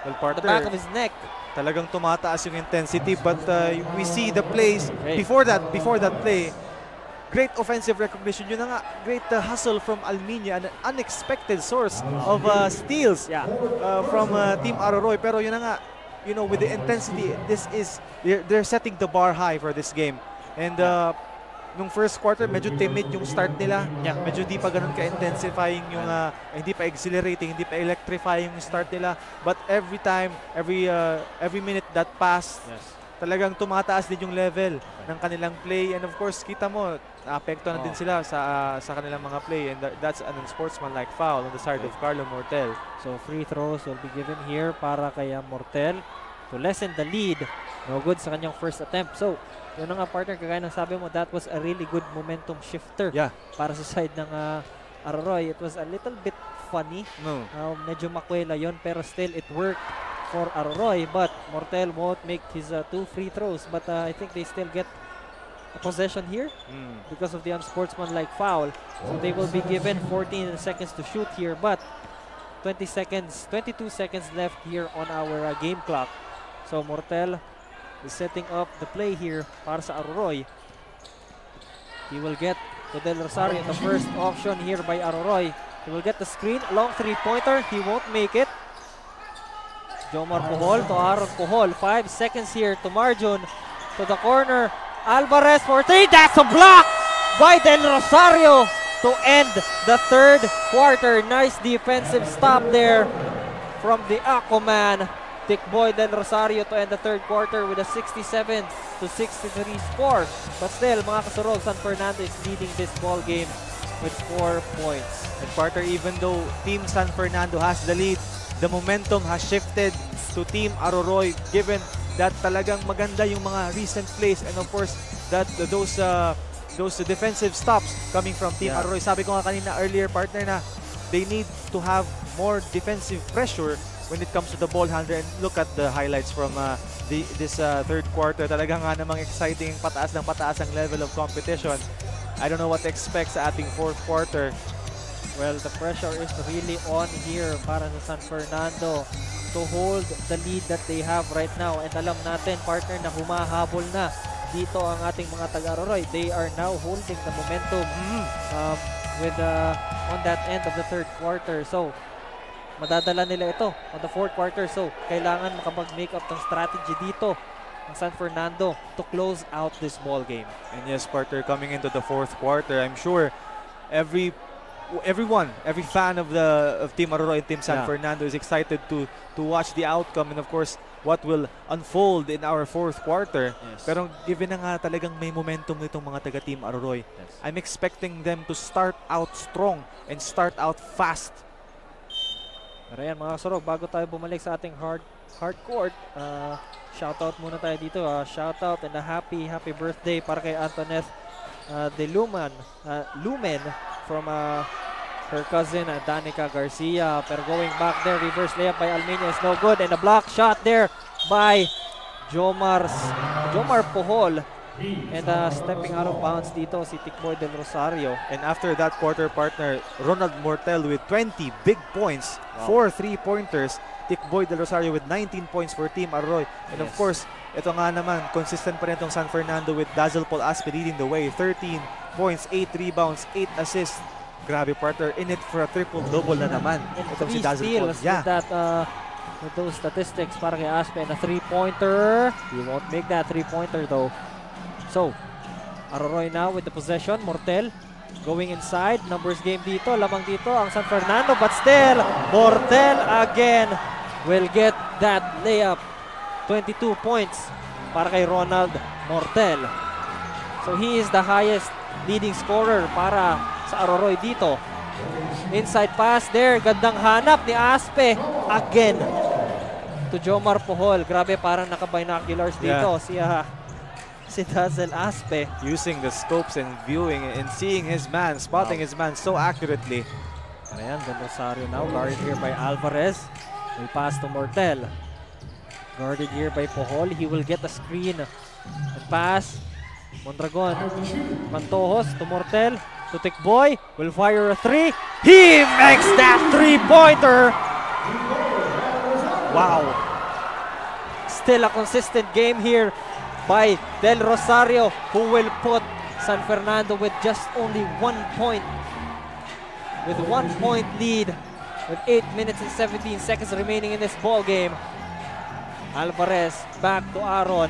Well, partner, the back of his neck. Talagang tumataas yung intensity, but we see the plays before that play. Great offensive recognition. Yun na nga, great hustle from Almiñe, an unexpected source of steals from Team Aroroy. Pero yun na nga, you know, with the intensity, they're setting the bar high for this game. And nung first quarter, medyo timid yung start nila. Medyo di pa ganun ka-intensifying yung, hindi pa exhilarating, hindi pa electrifying yung start nila. But every time, every minute that passed, talagang tumataas din yung level ng kanilang play. And of course, kita mo, naapekto na din sila sa kanilang mga play. And that's an unsportsmanlike foul on the side of Carlo Mortel. So free throws will be given here para kay Mortel to lessen the lead. No good sa kanyang first attempt. So, yun nga partner, kagaya ng sabi mo, that was a really good momentum shifter para sa side ng Aroroy. It was a little bit funny. Medyo makwela yun, pero still it worked for Aroroy. But Mortel won't make his 2 free throws. But I think they still get a possession here because of the unsportsmanlike foul. So they will be given 14 seconds to shoot here. But 22 seconds left here on our game clock. So Mortel is setting up the play here para sa Aroroy. He will get to Del Rosario, the first option here by Aroroy. He will get the screen, long 3-pointer. He won't make it. Jomar Pohol to Aaron Pohol. 5 seconds here to Marjon. To the corner. Alvarez for 3. That's a block by Del Rosario to end the third quarter. Nice defensive stop there from the Aquaman. Tikboy Del Rosario to end the third quarter with a 67-63 score. But still, mga kasurog, San Fernando is leading this ball game with 4 points. And partner, even though Team San Fernando has the lead, the momentum has shifted to Team Aroroy given that talagang maganda yung mga recent plays and of course that those defensive stops coming from Team Aroroy. Sabi ko nga kanina earlier, partner, na they need to have more defensive pressure when it comes to the ball handler. And look at the highlights from this third quarter. Talagang nga namang exciting, pataas ng pataas ang level of competition. I don't know what to expect sa ating fourth quarter. Well, the pressure is really on here para sa San Fernando to hold the lead that they have right now. And alam natin, partner, na humahabol na dito ang ating mga taga-Aroroy. They are now holding the momentum with on that end of the third quarter. So, madadala nila ito on the fourth quarter. So, kailangan makapag-make up ng strategy dito ng San Fernando to close out this ball game. And yes, partner, coming into the fourth quarter, I'm sure every fan of Team Aroroy and Team San Fernando is excited to watch the outcome and of course what will unfold in our fourth quarter. Yes. Pero given na nga talagang may momentum nitong mga taga Team Aroroy, I'm expecting them to start out strong and start out fast. Pero yan mga kasurog, bago tayo bumalik sa ating hard court, shoutout muna tayo dito. Shoutout and a happy birthday para kay Antoinette de Lumen from her cousin Danica Garcia. Pero going back there, reverse layup by Almeña is no good, and a block shot there by Jomar Pohol. And stepping out of bounds dito si Tikboy Del Rosario. And after that quarter, partner, Ronald Mortel with 20 big points, 4 3-pointers. Tikboy Del Rosario with 19 points for Team Aroroy. And of course, ito nga naman, consistent pa rin itong San Fernando with Dazzle Paul Aspe leading the way. 13 points, 8 rebounds, 8 assists. Grabe, partner, in it for a triple-double na naman. Itong si Dazzle Paul. With those statistics para kay Aspe, and a 3-pointer. He won't make that 3-pointer though. So, Aroroy now with the possession. Mortel going inside. Numbers game dito. Lamang dito ang San Fernando. But still, Mortel again will get that layup. 22 points para kay Ronald Mortel. So, he is the highest leading scorer para sa Aroroy dito. Inside pass there. Gandang hanap ni Aspe. Again to Jomar Pohol. Grabe, parang naka-binoculars dito. Si Dazzle Aspe. Using the scopes and viewing and seeing his man, spotting his man so accurately. Ayan, Del Rosario now guarded here by Alvarez. Will pass to Mortel. Guarded here by Pohol. He will get a screen. And pass. Mondragon. Pantojos to Mortel. To Tikboy. Will fire a 3. He makes that 3-pointer. Wow. Still a consistent game here by Del Rosario, who will put San Fernando with just only 1 point. With 1 point lead with 8 minutes and 17 seconds remaining in this ball game. Alvarez back to Aaron.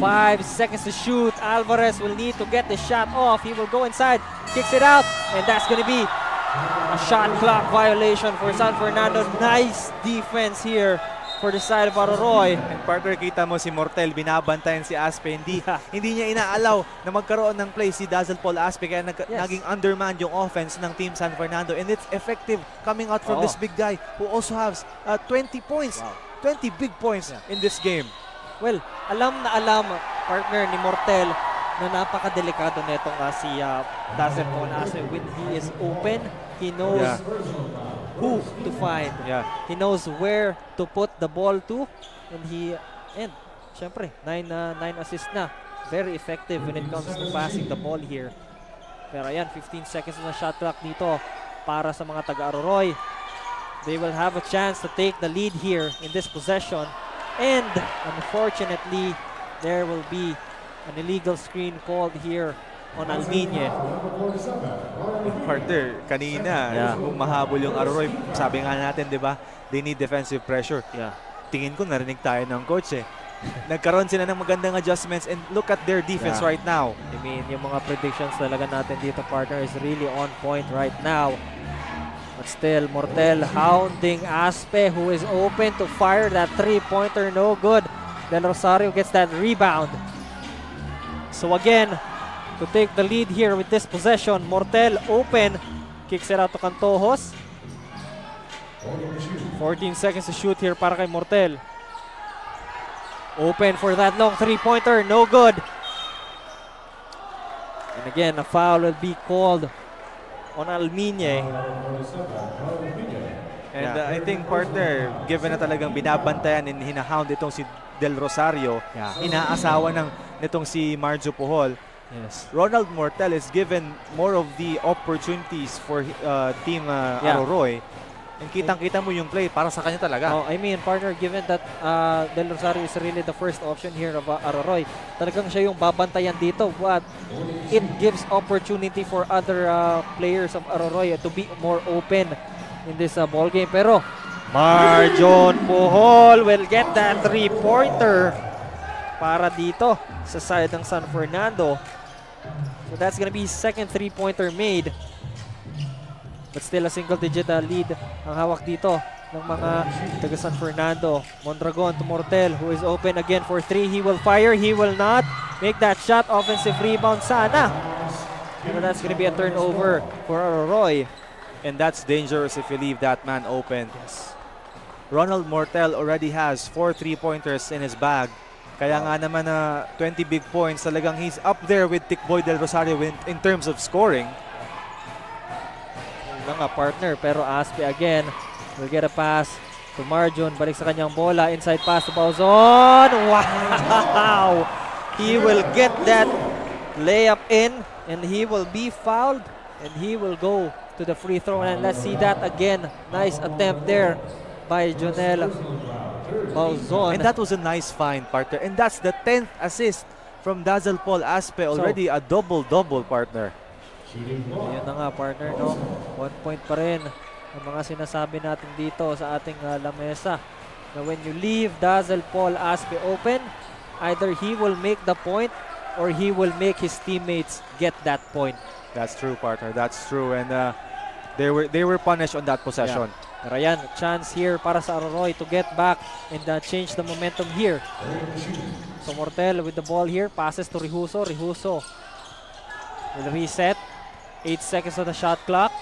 5 seconds to shoot. Alvarez will need to get the shot off. He will go inside, kicks it out, and that's going to be a shot clock violation for San Fernando. Nice defense here for the side of Aroroy. And partner, kita mo si Mortel, binabantayan si Aspe. Hindi niya inaalaw na magkaroon ng play si Dazzle Paul Aspe, kaya naging undermanned yung offense ng Team San Fernando. And it's effective coming out from this big guy who also has 20 points. 20 big points in this game. Well, alam partner ni Mortel na napakadelikado nito nga si Dazzle Paul Aspe. When he is open, he knows who to find. He knows where to put the ball to, and syempre 9 assists na. Very effective when it comes to passing the ball here. Pero ayan, 15 seconds na shot clock dito para sa mga taga-Aroroy. They will have a chance to take the lead here in this possession, and unfortunately there will be an illegal screen called here on Almeña. Partner, kanina, kung mahabol yung Aroroy, sabi nga natin, di ba, they need defensive pressure. Tingin ko, narinig tayo ng coach Nagkaroon sila ng magandang adjustments, and look at their defense right now. I mean, yung mga predictions talaga natin dito, partner, is really on point right now. But still, Mortel hounding Aspe, who is open to fire that three-pointer. No good. Del Rosario gets that rebound. So again, to take the lead here with this possession, Mortel open. Kicks it out to Cantojos. 14 seconds to shoot here para kay Mortel. Open for that long three-pointer. No good. And again, a foul will be called on Almiñe. And I think, partner, given na talagang binabantayan and hinahound itong si Del Rosario, inaasawa nitong si Marjo Puhol. Yes. Ronald Mortel is given more of the opportunities for Team Aroroy. And kitang-kita mo yung play para sa kanya talaga. Oh, I mean, partner, given that Del Rosario is really the first option here of Aroroy, talagang siya yung babantayan dito. But it gives opportunity for other players of Aroroy to be more open in this ball game. Pero Marjon Puhol will get that three-pointer para dito sa side ng San Fernando. So that's gonna be his second three-pointer made. But still a single-digit lead ang hawak dito ng mga taga San Fernando. Mondragon to Mortel, who is open again for three. He will fire. He will not make that shot. Offensive rebound sana. But that's gonna be a turnover for Aroroy. And that's dangerous if you leave that man open. Yes. Ronald Mortel already has 4 3-pointers in his bag. Kaya nga naman 20 big points. Talagang he's up there with Tikboy Del Rosario in terms of scoring. Mga partner, pero Aspe again will get a pass to Marjon. Balik sa kanyang bola. Inside pass to Bauzon. Wow! He will get that layup in and he will be fouled and he will go to the free throw. And let's see that again. Nice attempt there by Jonel Bauzon. And that was a nice find, partner. And that's the 10th assist from Dazzle Paul Aspe. Already a double-double, partner. Yun na nga, partner, no? 1 point pa rin ang mga sinasabi natin dito sa ating lamesa. Na when you leave Dazzle Paul Aspe open, either he will make the point or he will make his teammates get that point. That's true, partner. That's true. And they were punished on that possession. Yeah. Pero ayan, chance here para sa Aroroy to get back and change the momentum here. So Mortel with the ball here, passes to Rihuso. Rihuso will reset. 8 seconds on the shot clock.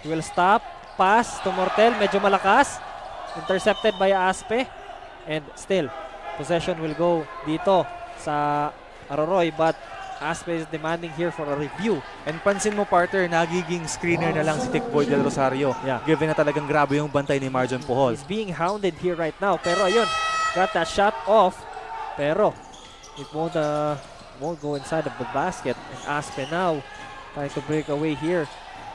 He will stop. Pass to Mortel. Medyo malakas. Intercepted by Aspe. And still, possession will go dito sa Aroroy. But Aspe is demanding here for a review. And pansin mo, partner, nagiging screener na lang si Tikboy Del Rosario. Yeah. Given na talagang grabe yung bantay ni Marjon Puhol. He's being hounded here right now. Pero ayun, got that shot off. Pero it won't go inside of the basket. And Aspe now trying to break away here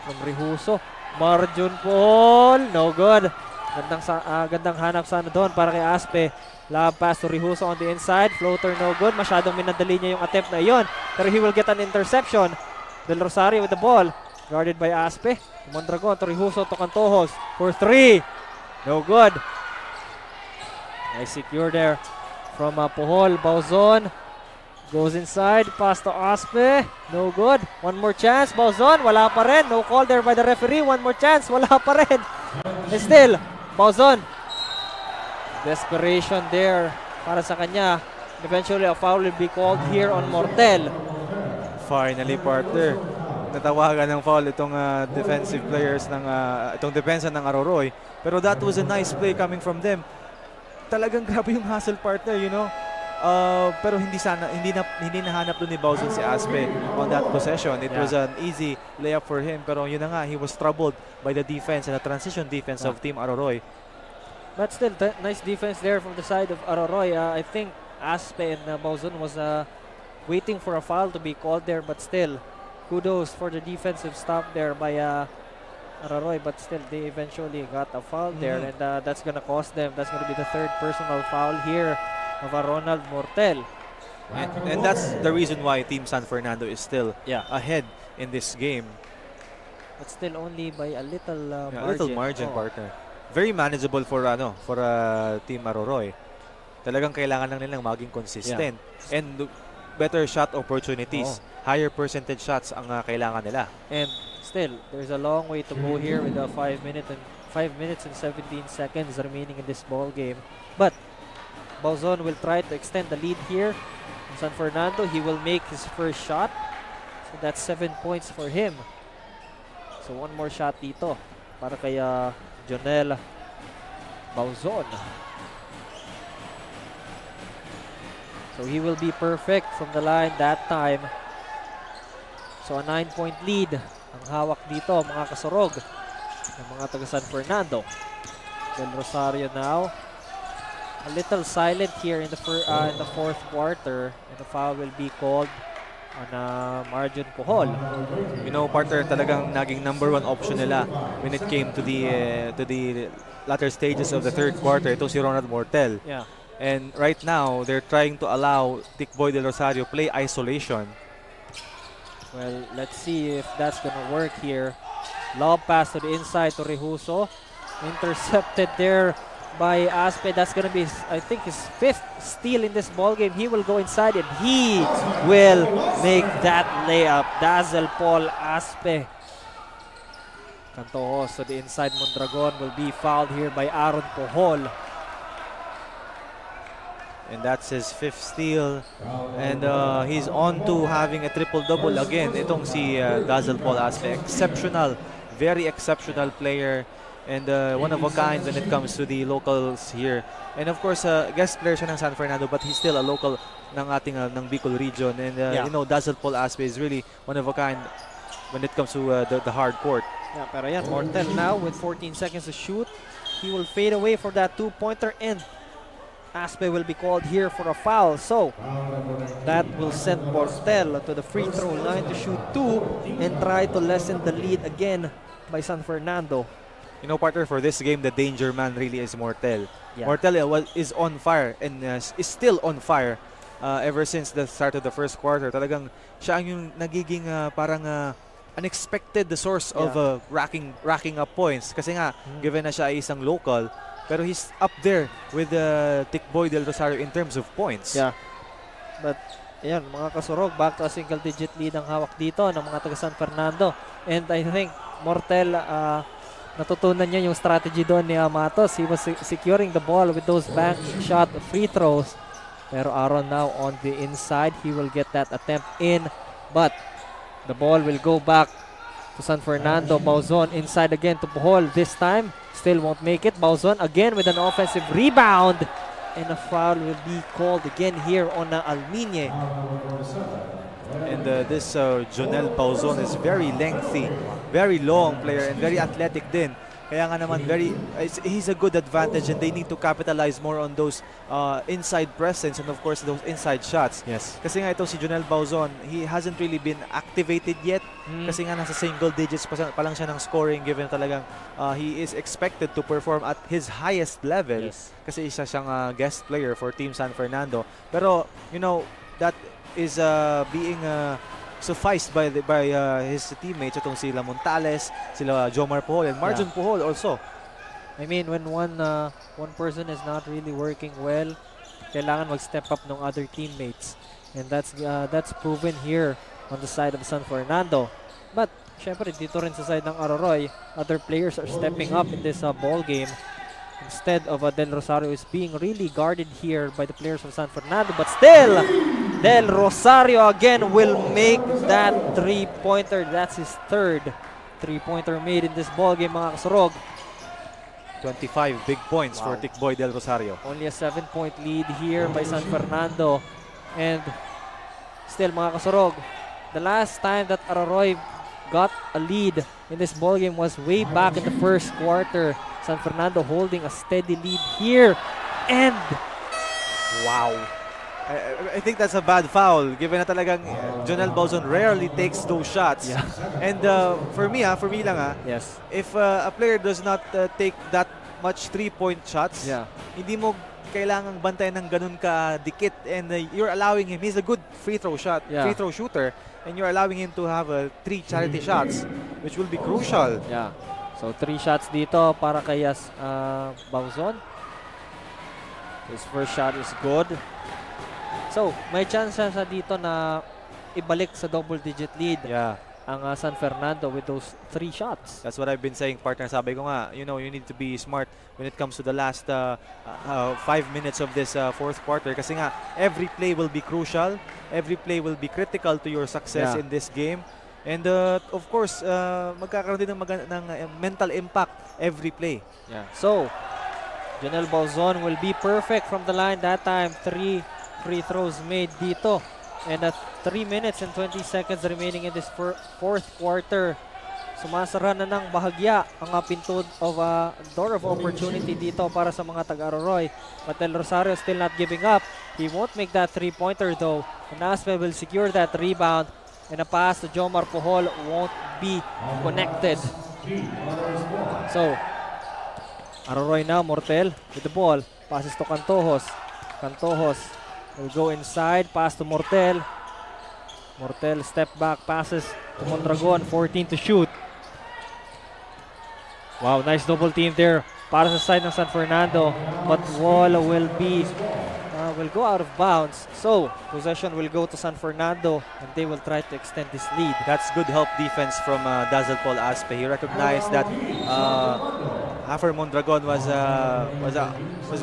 from Rihuso. Marjon Puhol, no good. Gandang hanap sana doon para kay Aspe. Lob pass to Rihuso on the inside. Floater, no good. Masyadong minadali niya yung attempt na yon. Pero he will get an interception. Del Rosario with the ball. Guarded by Aspe. Mondragon to Rihuso to Cantojos for 3. No good. Nice secure there from Puhol. Bauzon goes inside, pass to Aspe, no good. One more chance, Bauzon, wala pa rin. No call there by the referee, one more chance, wala pa rin. And still, Bauzon. Desperation there para sa kanya. Eventually, a foul will be called here on Mortel. Finally, partner. Natawagan ng foul itong defensive players ng itong depensa ng Aroroy. Pero that was a nice play coming from them. Talagang grabe yung hustle, partner, you know. Pero hindi nahanap doon ni Bauzon si Aspe on that possession. It was an easy layup for him, pero yun na nga, he was troubled by the defense and the transition defense of Team Aroroy. But still, nice defense there from the side of Aroroy. I think Aspe and Bauzon was waiting for a foul to be called there, but still, kudos for the defensive stop there by Aroroy. But still, they eventually got a foul there, and that's gonna cost them. That's gonna be the third personal foul here of Ronald Mortel. And that's the reason why Team San Fernando is still ahead in this game. But still only by a little margin. A little margin, partner. Very manageable for Team Aroroy. Talagang kailangan lang nilang maging consistent. And better shot opportunities. Higher percentage shots ang kailangan nila. And still, there's a long way to go here with the 5 minutes and 17 seconds remaining in this ball game. But Bauzon will try to extend the lead here. San Fernando, he will make his first shot. So that's 7 points for him. So one more shot dito para kay Jonel Bauzon. So he will be perfect from the line that time. So a 9-point lead ang hawak dito mga kasurog ng mga taga San Fernando. Del Rosario now a little silent here in the fourth quarter, and the foul will be called on Marjon Puhol. You know, partner, talagang naging #1 option nila when it came to the latter stages of the third quarter. Ito si Ronald Mortel. Yeah. And right now, they're trying to allow Tikboy Del Rosario play isolation. Well, let's see if that's gonna work here. Lob pass to the inside to Rehuso. Intercepted there by Aspe. That's gonna be, I think, his 5th steal in this ball game. He will go inside and he will make that layup. Dazzle Paul Aspe. Cantojos to the inside. Mondragon will be fouled here by Aaron Puhol. And that's his 5th steal. And he's on to having a triple-double again. Itong si Dazzle Paul Aspe. Exceptional, very exceptional player. And one of a kind when it comes to the locals here. And of course, guest player siya ng San Fernando, but he's still a local ng ating ng Bicol region. And you know, Dazzle Paul Aspe is really one of a kind when it comes to the hard court. Yeah, pero yan, Mortel now with 14 seconds to shoot. He will fade away for that 2-pointer and Aspe will be called here for a foul. So that will send Mortel to the free throw line to shoot 2 and try to lessen the lead again by San Fernando. You know, partner, for this game, the danger man really is Mortel. Yeah. Mortel is on fire and is still on fire ever since the start of the first quarter. Talagang siya ang yung nagiging parang unexpected source of racking up points. Kasi nga, given na siya ay isang local, pero he's up there with Tikboy Del Rosario in terms of points. Yeah. But, ayan, mga kasurog, back to a single-digit lead ang hawak dito ng mga taga San Fernando. And I think Mortel, natutunan niya yung strategy doon ni Matos. He was securing the ball with those bank shot free throws. Pero Aaron now on the inside. He will get that attempt in. But the ball will go back to San Fernando. Bauzon inside again to Puhol. This time, still won't make it. Bauzon again with an offensive rebound. And a foul will be called again here on Alminye. And this Jonel Bauzon is very lengthy, very long player, and very athletic din. Kaya nga naman, he's a good advantage, and they need to capitalize more on those inside presence and of course those inside shots. Yes. Kasi nga ito si Jonel Bauzon, he hasn't really been activated yet. Kasi nga nasa single digits pa lang siya ng scoring, given talagang he is expected to perform at his highest level. Yes. Kasi isa siyang guest player for Team San Fernando. Pero, you know, that is being sufficed by his teammates. Itong sila Montales, sila Jomar Puhol, and Marjon Puhol also. I mean, when one person is not really working well, kailangan mag-step up ng other teammates. And that's proven here on the side of San Fernando. But, syempre, dito rin sa side ng Aroroy, other players are stepping up in this ball game. Instead of Del Rosario is being really guarded here by the players of San Fernando. But still, Del Rosario again will make that 3-pointer. That's his 3rd 3-pointer made in this ball game, mga kasurog. 25 big points for Tikboy Del Rosario. Only a 7-point lead here by San Fernando. And still, mga kasurog, the last time that Aroroy got a lead in this ball game was way back in the first quarter. San Fernando holding a steady lead here. And wow. I think that's a bad foul, given na talagang Jonel Bauzon rarely takes those shots. Yeah. And for me lang yes, if a player does not take that much 3-point shots, hindi mo kailangang bantayan ng ganun ka dikit, and you're allowing him, he's a good free throw shooter, and you're allowing him to have 3 charity shots, which will be crucial. Yeah. So 3 shots dito para kay Bauzon. His first shot is good. So, may chance sa dito na ibalik sa double-digit lead. Yeah. Ang San Fernando with those 3 shots. That's what I've been saying, partner. Sabi ko nga, you need to be smart when it comes to the last 5 minutes of this fourth quarter. Kasi nga, every play will be crucial. Every play will be critical to your success in this game. And of course, magkakaroon din ng mental impact every play. Yeah. So, Jonel Bauzon will be perfect from the line that time. 3 free throws made dito. And at 3 minutes and 20 seconds remaining in this fourth quarter, sumasara na ng bahagya ang pinto of door of opportunity dito para sa mga taga-Aroroy. But Del Rosario still not giving up. He won't make that 3-pointer though. And Aspe will secure that rebound. And a pass to Jomar Pohol won't be connected. So, Aroroy now, Mortel with the ball. Passes to Cantojos. Cantojos will go inside, pass to Mortel. Mortel step back, passes to Mondragon, 14 to shoot. Wow, nice double team there para sa side ng San Fernando. But wall will go out of bounds. So, possession will go to San Fernando and they will try to extend this lead. That's good help defense from Dazzle Paul Aspe. He recognized that Hafer Mondragon was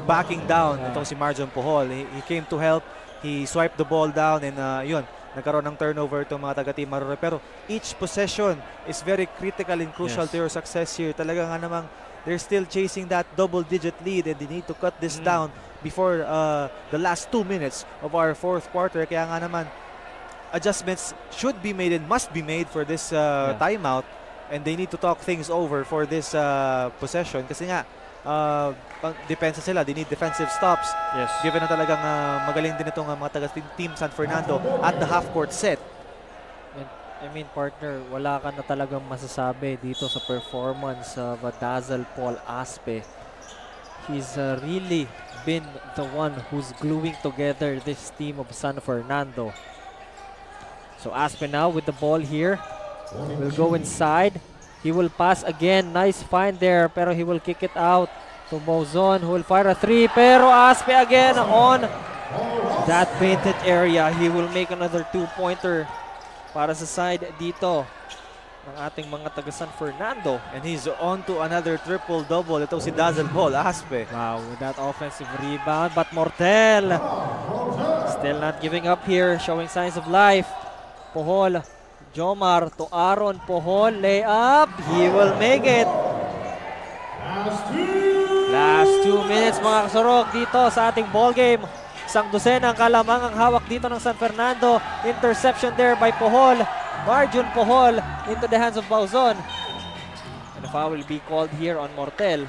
backing down itong si Marjon Pohol. He came to help. He swiped the ball down and yun, nagkaroon ng turnover itong mga taga-Team Aroroy. Pero each possession is very critical and crucial to your success here. Talaga nga namang they're still chasing that double-digit lead and they need to cut this down before the last 2 minutes of our fourth quarter. Kaya nga naman, adjustments should be made and must be made for this timeout. And they need to talk things over for this possession. Kasi nga, depensa sila. They need defensive stops. Yes. Given na talagang magaling din itong mga taga-Team San Fernando at the half-court set. And, I mean, partner, wala ka na talagang masasabi dito sa performance of Dazzle Paul Aspe. He's really been the one who's gluing together this team of San Fernando. So Aspe now with the ball here. Will go inside. He will pass again. Nice find there, pero he will kick it out to Bauzon, who will fire a 3. Pero Aspe again on that painted area. He will make another 2-pointer para sa side dito ng ating mga taga San Fernando. And he's on to another triple-double. Ito si Dazzle Paul Aspe. Wow, with that offensive rebound. But Mortel still not giving up here, showing signs of life. Pohol, Jomar to Aaron Pohol, layup. He will make it. Last 2 minutes mga kasurok dito sa ating ball game. Isang dosena ang kalamang ang hawak dito ng San Fernando. Interception there by Pohol. Marjon Pohol into the hands of Bauzon. And a foul will be called here on Mortel.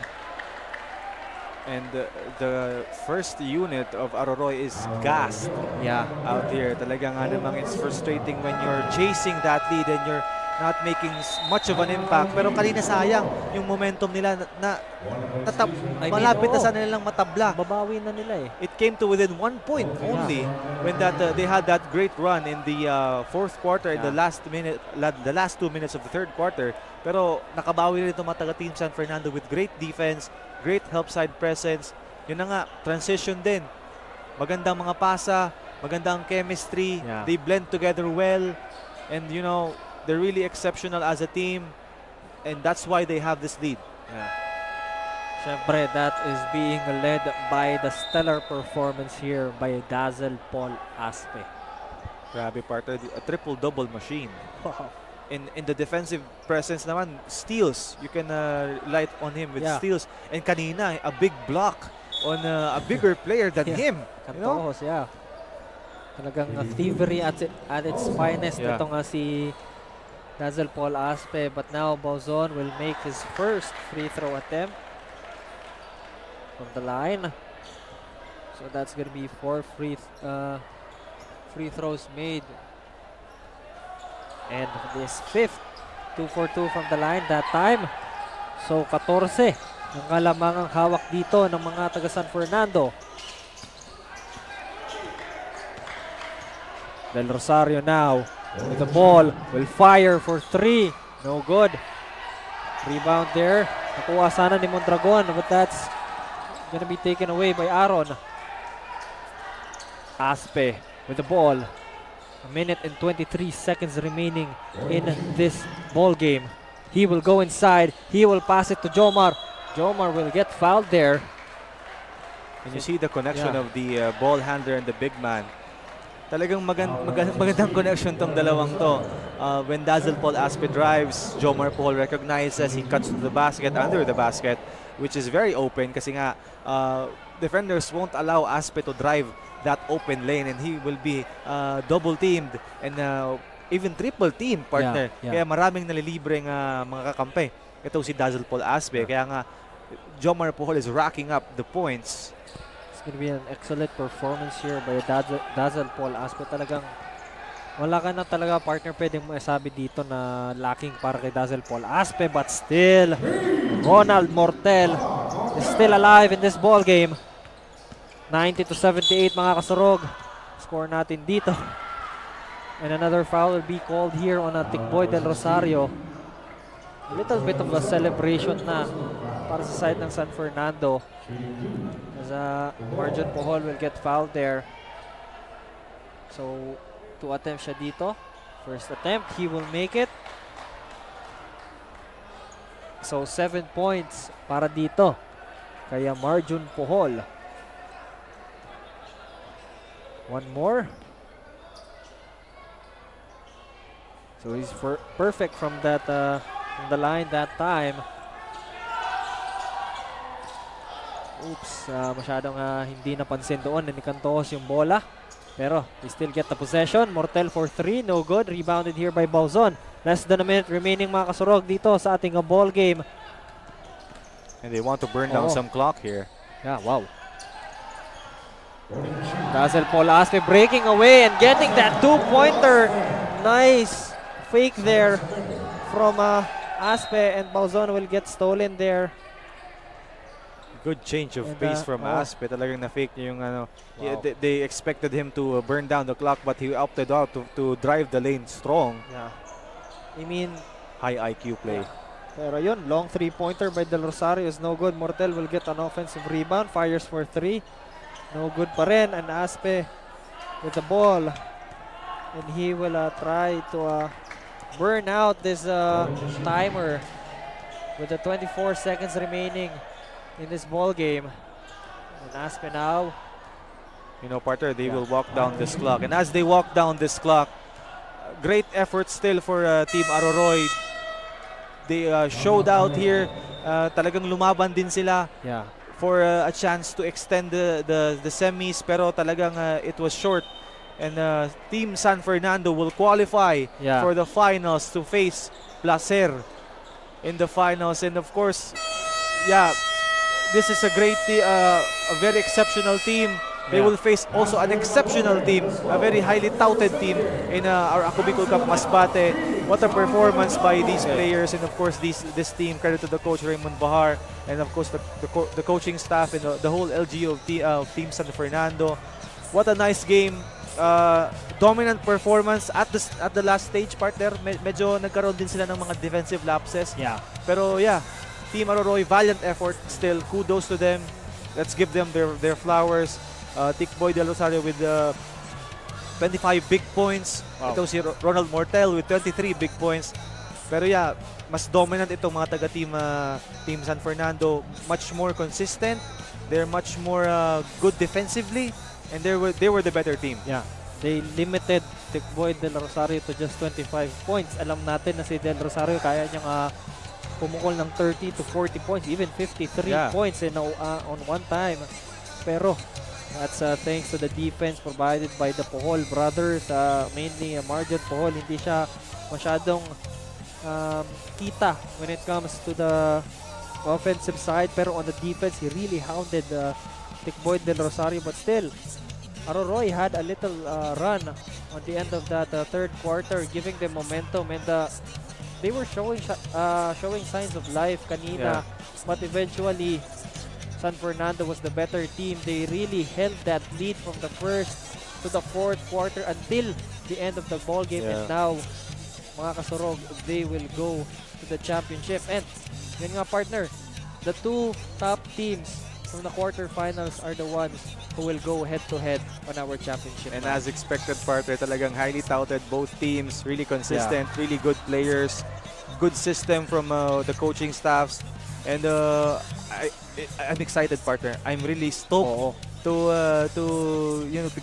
And the first unit of Aroroy is gassed out here. Talagang namang it's frustrating when you're chasing that lead and you're not making much of an impact. Pero kanina sayang yung momentum nila malapit na sana nilang matabla. Babawi na nila eh. It came to within 1 point only when they had that great run in the fourth quarter in the last 2 minutes of the third quarter. Pero nakabawi rin itong mga taga-Team San Fernando with great defense, great help side presence. Yun na nga, transition din. Magandang mga pasa, magandang chemistry. They blend together well. And you know, they're really exceptional as a team. And that's why they have this lead. Siyempre, that is being led by the stellar performance here by Dazzle Paul Aspe. Grabe, partner. A triple-double machine. In the defensive presence naman, steals. You can light on him with steals. And kanina, a big block on a bigger player than him. Cantojos, Talagang thievery at its finest. Ito nga si Dazzle Paul Aspe. But now, Bauzon will make his first free throw attempt from the line. So that's going to be 4 free throws made. And this fifth, 2 for 2 from the line that time. So 14 ang kalamangang hawak dito ng mga taga San Fernando. Del Rosario now with the ball, will fire for 3. No good. Rebound there. Nakuha sana ni Mondragon, but that's gonna be taken away by Aaron. Aspe with the ball. A minute and 23 seconds remaining in this ball game. He will go inside. He will pass it to Jomar. Jomar will get fouled there. And you see the connection of the ball handler and the big man. Talagang magandang connection tong dalawang to. When Dazzle Paul Aspe drives, Jomar Paul recognizes, he cuts to the basket, under the basket, which is very open kasi nga defenders won't allow Aspe to drive that open lane, and he will be double teamed and even triple team partner. Kaya maraming nalilibreng mga kakampi. Ito si Dazzle Paul Aspe. Kaya nga Jomar Paul is racking up the points. It's going to be an excellent performance here by Dazzle Paul Aspe. Talagang wala ka na talaga partner pwedeng masabi dito na lacking para kay Dazzle Paul Aspe, but still Ronald Mortel is still alive in this ball game. 90-78 mga kasurog. Score natin dito. And another foul will be called here on Tikboy del Rosario. A little bit of a celebration na para sa side ng San Fernando. As Marjon Pohol will get fouled there. So, 2 attempts siya dito. First attempt, he will make it. So, 7 points para dito. Kaya Marjon Pohol. One more. So he's perfect from that from the line that time. Oops, masyadong hindi napansin doon ni Cantos yung bola. Pero they still get the possession. Mortel for 3, no good. Rebounded here by Bauzon. Less than a minute remaining mga kasurog dito sa ating ball game. And they want to burn down some clock here. Yeah, wow. Dazzle Paul Aspe breaking away and getting that 2-pointer. Nice fake there from Aspe, and Bauzon will get stolen there. Good change of pace from Aspe. Talagang na-fake niya yung they expected him to burn down the clock, but he opted out to drive the lane strong. Yeah. I mean, high IQ play. Pero yun, long 3-pointer by Del Rosario is no good. Mortel will get an offensive rebound, fires for 3. No good pa rin, and Aspe with the ball. And he will try to burn out this timer with the 24 seconds remaining in this ball game. And Aspe now. You know, partner, they will walk down this clock. And as they walk down this clock, great effort still for Team Aroroy. They showed out here. Talagang lumaban din sila. Yeah. For a chance to extend the semis, pero talagang it was short, and Team San Fernando will qualify for the finals to face Placer in the finals. And of course, this is a great a very exceptional team. They will face also an exceptional team, a very highly touted team in our Ako Bicol Cup Masbate. What a performance by these players, and of course this team. Credit to the coach Raymond Bahar, and of course the coaching staff and the whole LGU of Team San Fernando. What a nice game. Dominant performance at the last stage, partner. Medyo nagkaroon din sila ng mga defensive lapses. Yeah. Pero Team Aroroy, valiant effort still. Kudos to them. Let's give them their flowers. Tikboy del Rosario with 25 big points. Wow. Ito si Ronald Mortel with 23 big points. Pero mas dominant itong mga taga-team Team San Fernando. Much more consistent. They're much more good defensively, and they were the better team. Yeah. They limited Tikboy del Rosario to just 25 points. Alam natin na si Del Rosario kaya niyang pumukol ng 30 to 40 points, even 53 points on one time. Pero that's thanks to the defense provided by the Pohol brothers, mainly Marjon Pohol. Hindi siya masyadong kita when it comes to the offensive side, pero on the defense, he really hounded Tikboy del Rosario. But still, Aroroy had a little run on the end of that third quarter, giving them momentum, and they were showing signs of life kanina, but eventually San Fernando was the better team. They really held that lead from the first to the fourth quarter until the end of the ball game, and now mga kasurog, they will go to the championship. And yun nga, partner, the two top teams from the quarterfinals are the ones who will go head-to-head on our championship. And as expected, partner, talagang highly touted both teams, really consistent, really good players, good system from the coaching staffs. And I'm excited, partner. I'm really stoked to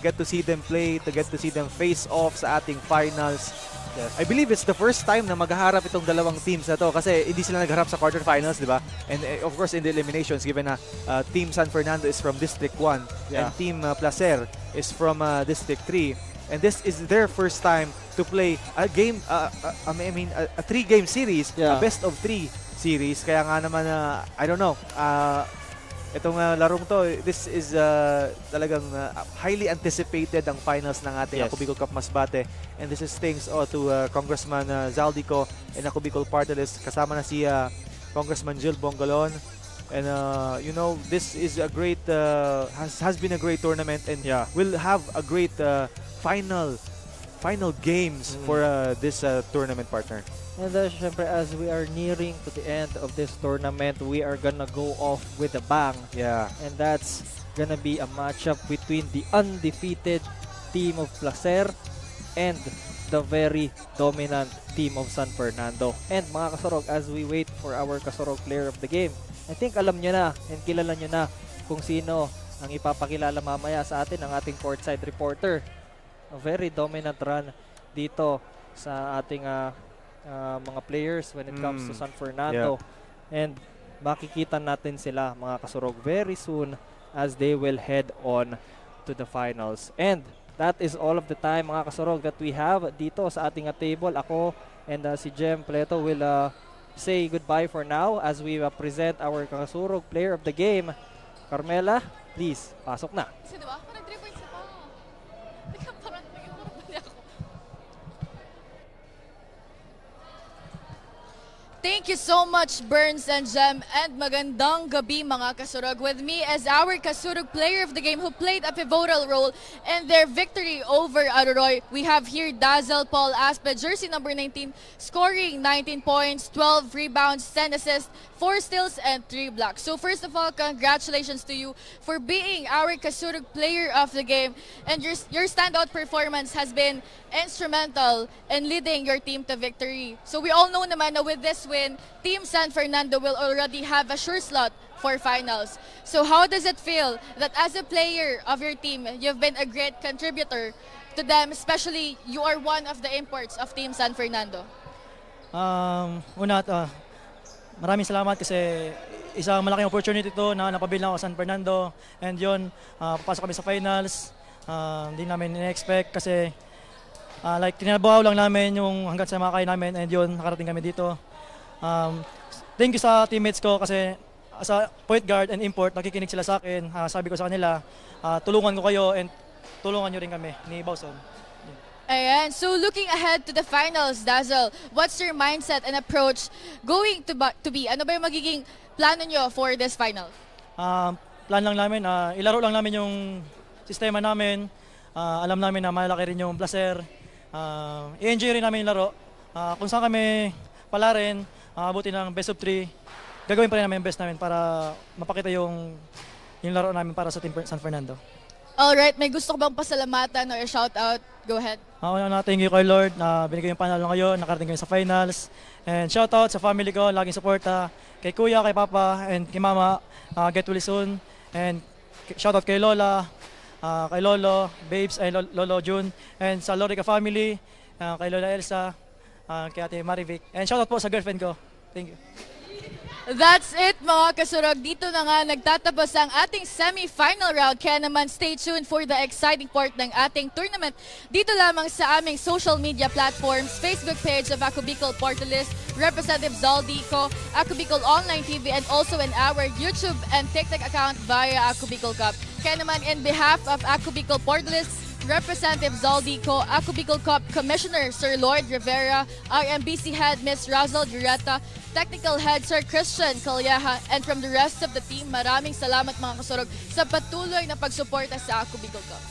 get to see them play, to get to see them face off sa ating finals. Yes. I believe it's the first time na maghaharap itong dalawang teams na to kasi hindi sila nagharap sa quarterfinals, di ba? And of course in the eliminations, given na Team San Fernando is from District 1 and Team Placer is from District 3. And this is their first time to play a game, a 3-game series, a best of 3 series. Kaya nga naman, I don't know, itong larong to, this is talagang highly anticipated ang finals ng ating Ako Bicol Cup Masbate. And this is thanks to Congressman Zaldico and Ako Bicol Party List. Kasama na si Congressman Jill Bongalon. And this is a great, has been a great tournament and will have a great final games for this tournament, partner. And syempre, as we are nearing to the end of this tournament, we are gonna go off with a bang. Yeah. And that's gonna be a matchup between the undefeated team of Placer and the very dominant team of San Fernando. And mga kasorog, as we wait for our kasorog player of the game, I think alam nyo na and kilala nyo na kung sino ang ipapakilala mamaya sa atin, ang ating courtside reporter. A very dominant run dito sa ating mga players when it comes to San Fernando. And makikita natin sila, mga kasurog, very soon as they will head on to the finals. And that is all of the time, mga kasurog, that we have dito sa ating table. Ako and si Jem Pleto will say goodbye for now as we present our kasurog player of the game. Carmela, please, pasok na. Thank you so much, Burns and Jem, and magandang gabi mga kasurog. With me as our kasurog player of the game who played a pivotal role in their victory over Aroroy. We have here Dazzle Paul Aspe, jersey number 19, scoring 19 points, 12 rebounds, 10 assists, 4 steals, and 3 blocks. So first of all, congratulations to you for being our kasurog player of the game. And your standout performance has been instrumental in leading your team to victory. So we all know naman na with this win, Team San Fernando will already have a sure slot for finals. So how does it feel that as a player of your team, you've been a great contributor to them, especially you are one of the imports of Team San Fernando? Maraming salamat kasi isang malaking opportunity to na napabilang ako sa San Fernando. And yun, papasok kami sa finals. Hindi namin in-expect kasi tinabaw lang namin yung hanggang sa makakaya namin, and yun, nakarating kami dito. Thank you sa teammates ko kasi sa point guard and import, nakikinig sila sa akin. Sabi ko sa kanila, tulungan ko kayo and tulungan nyo rin kami ni Bauson. Ayan, so looking ahead to the finals, Dazzle, what's your mindset and approach going to be? Ano ba yung magiging plano nyo for this final? Plan lang namin, ilaro lang namin yung sistema namin. Alam namin na malaki rin yung Placer. I-enjoy rin namin yung laro. Kung saan kami pala rin, abutin ng best of 3, gagawin pa rin namin yung best namin para mapakita yung laro namin para sa Team San Fernando. Alright, may gusto ko bang pasalamatan or shout out? Go ahead. Thank you kay Lord na binigay yung panalo ngayon, nakarating kami sa finals. And shout out sa family ko, laging suporta. Kay Kuya, kay Papa, and kay Mama, get well soon. And shout out kay Lola, kay Lolo, Babes, ay Lolo June, and sa Lorica family, kay Lola Elsa, kay Ate Marivic. And shoutout po sa girlfriend ko. Thank you. That's it mga kasurog. Dito na nga nagtatapos ang ating semi-final round. Kaya naman stay tuned for the exciting part ng ating tournament. Dito lamang sa aming social media platforms, Facebook page of Ako Bicol Party List, Representative Zaldico, Ako Bicol Online TV, and also in our YouTube and TikTok account via Ako Bicol Cup. Kaya naman in behalf of Ako Bicol Party List, Representative Zaldico, Ako Bicol Cup Commissioner Sir Lloyd Rivera, RMBC Head Ms. Razel Dureta, Technical Head Sir Christian Calleja, and from the rest of the team, maraming salamat mga kasurog sa patuloy na pagsuporta sa Ako Bicol Cup.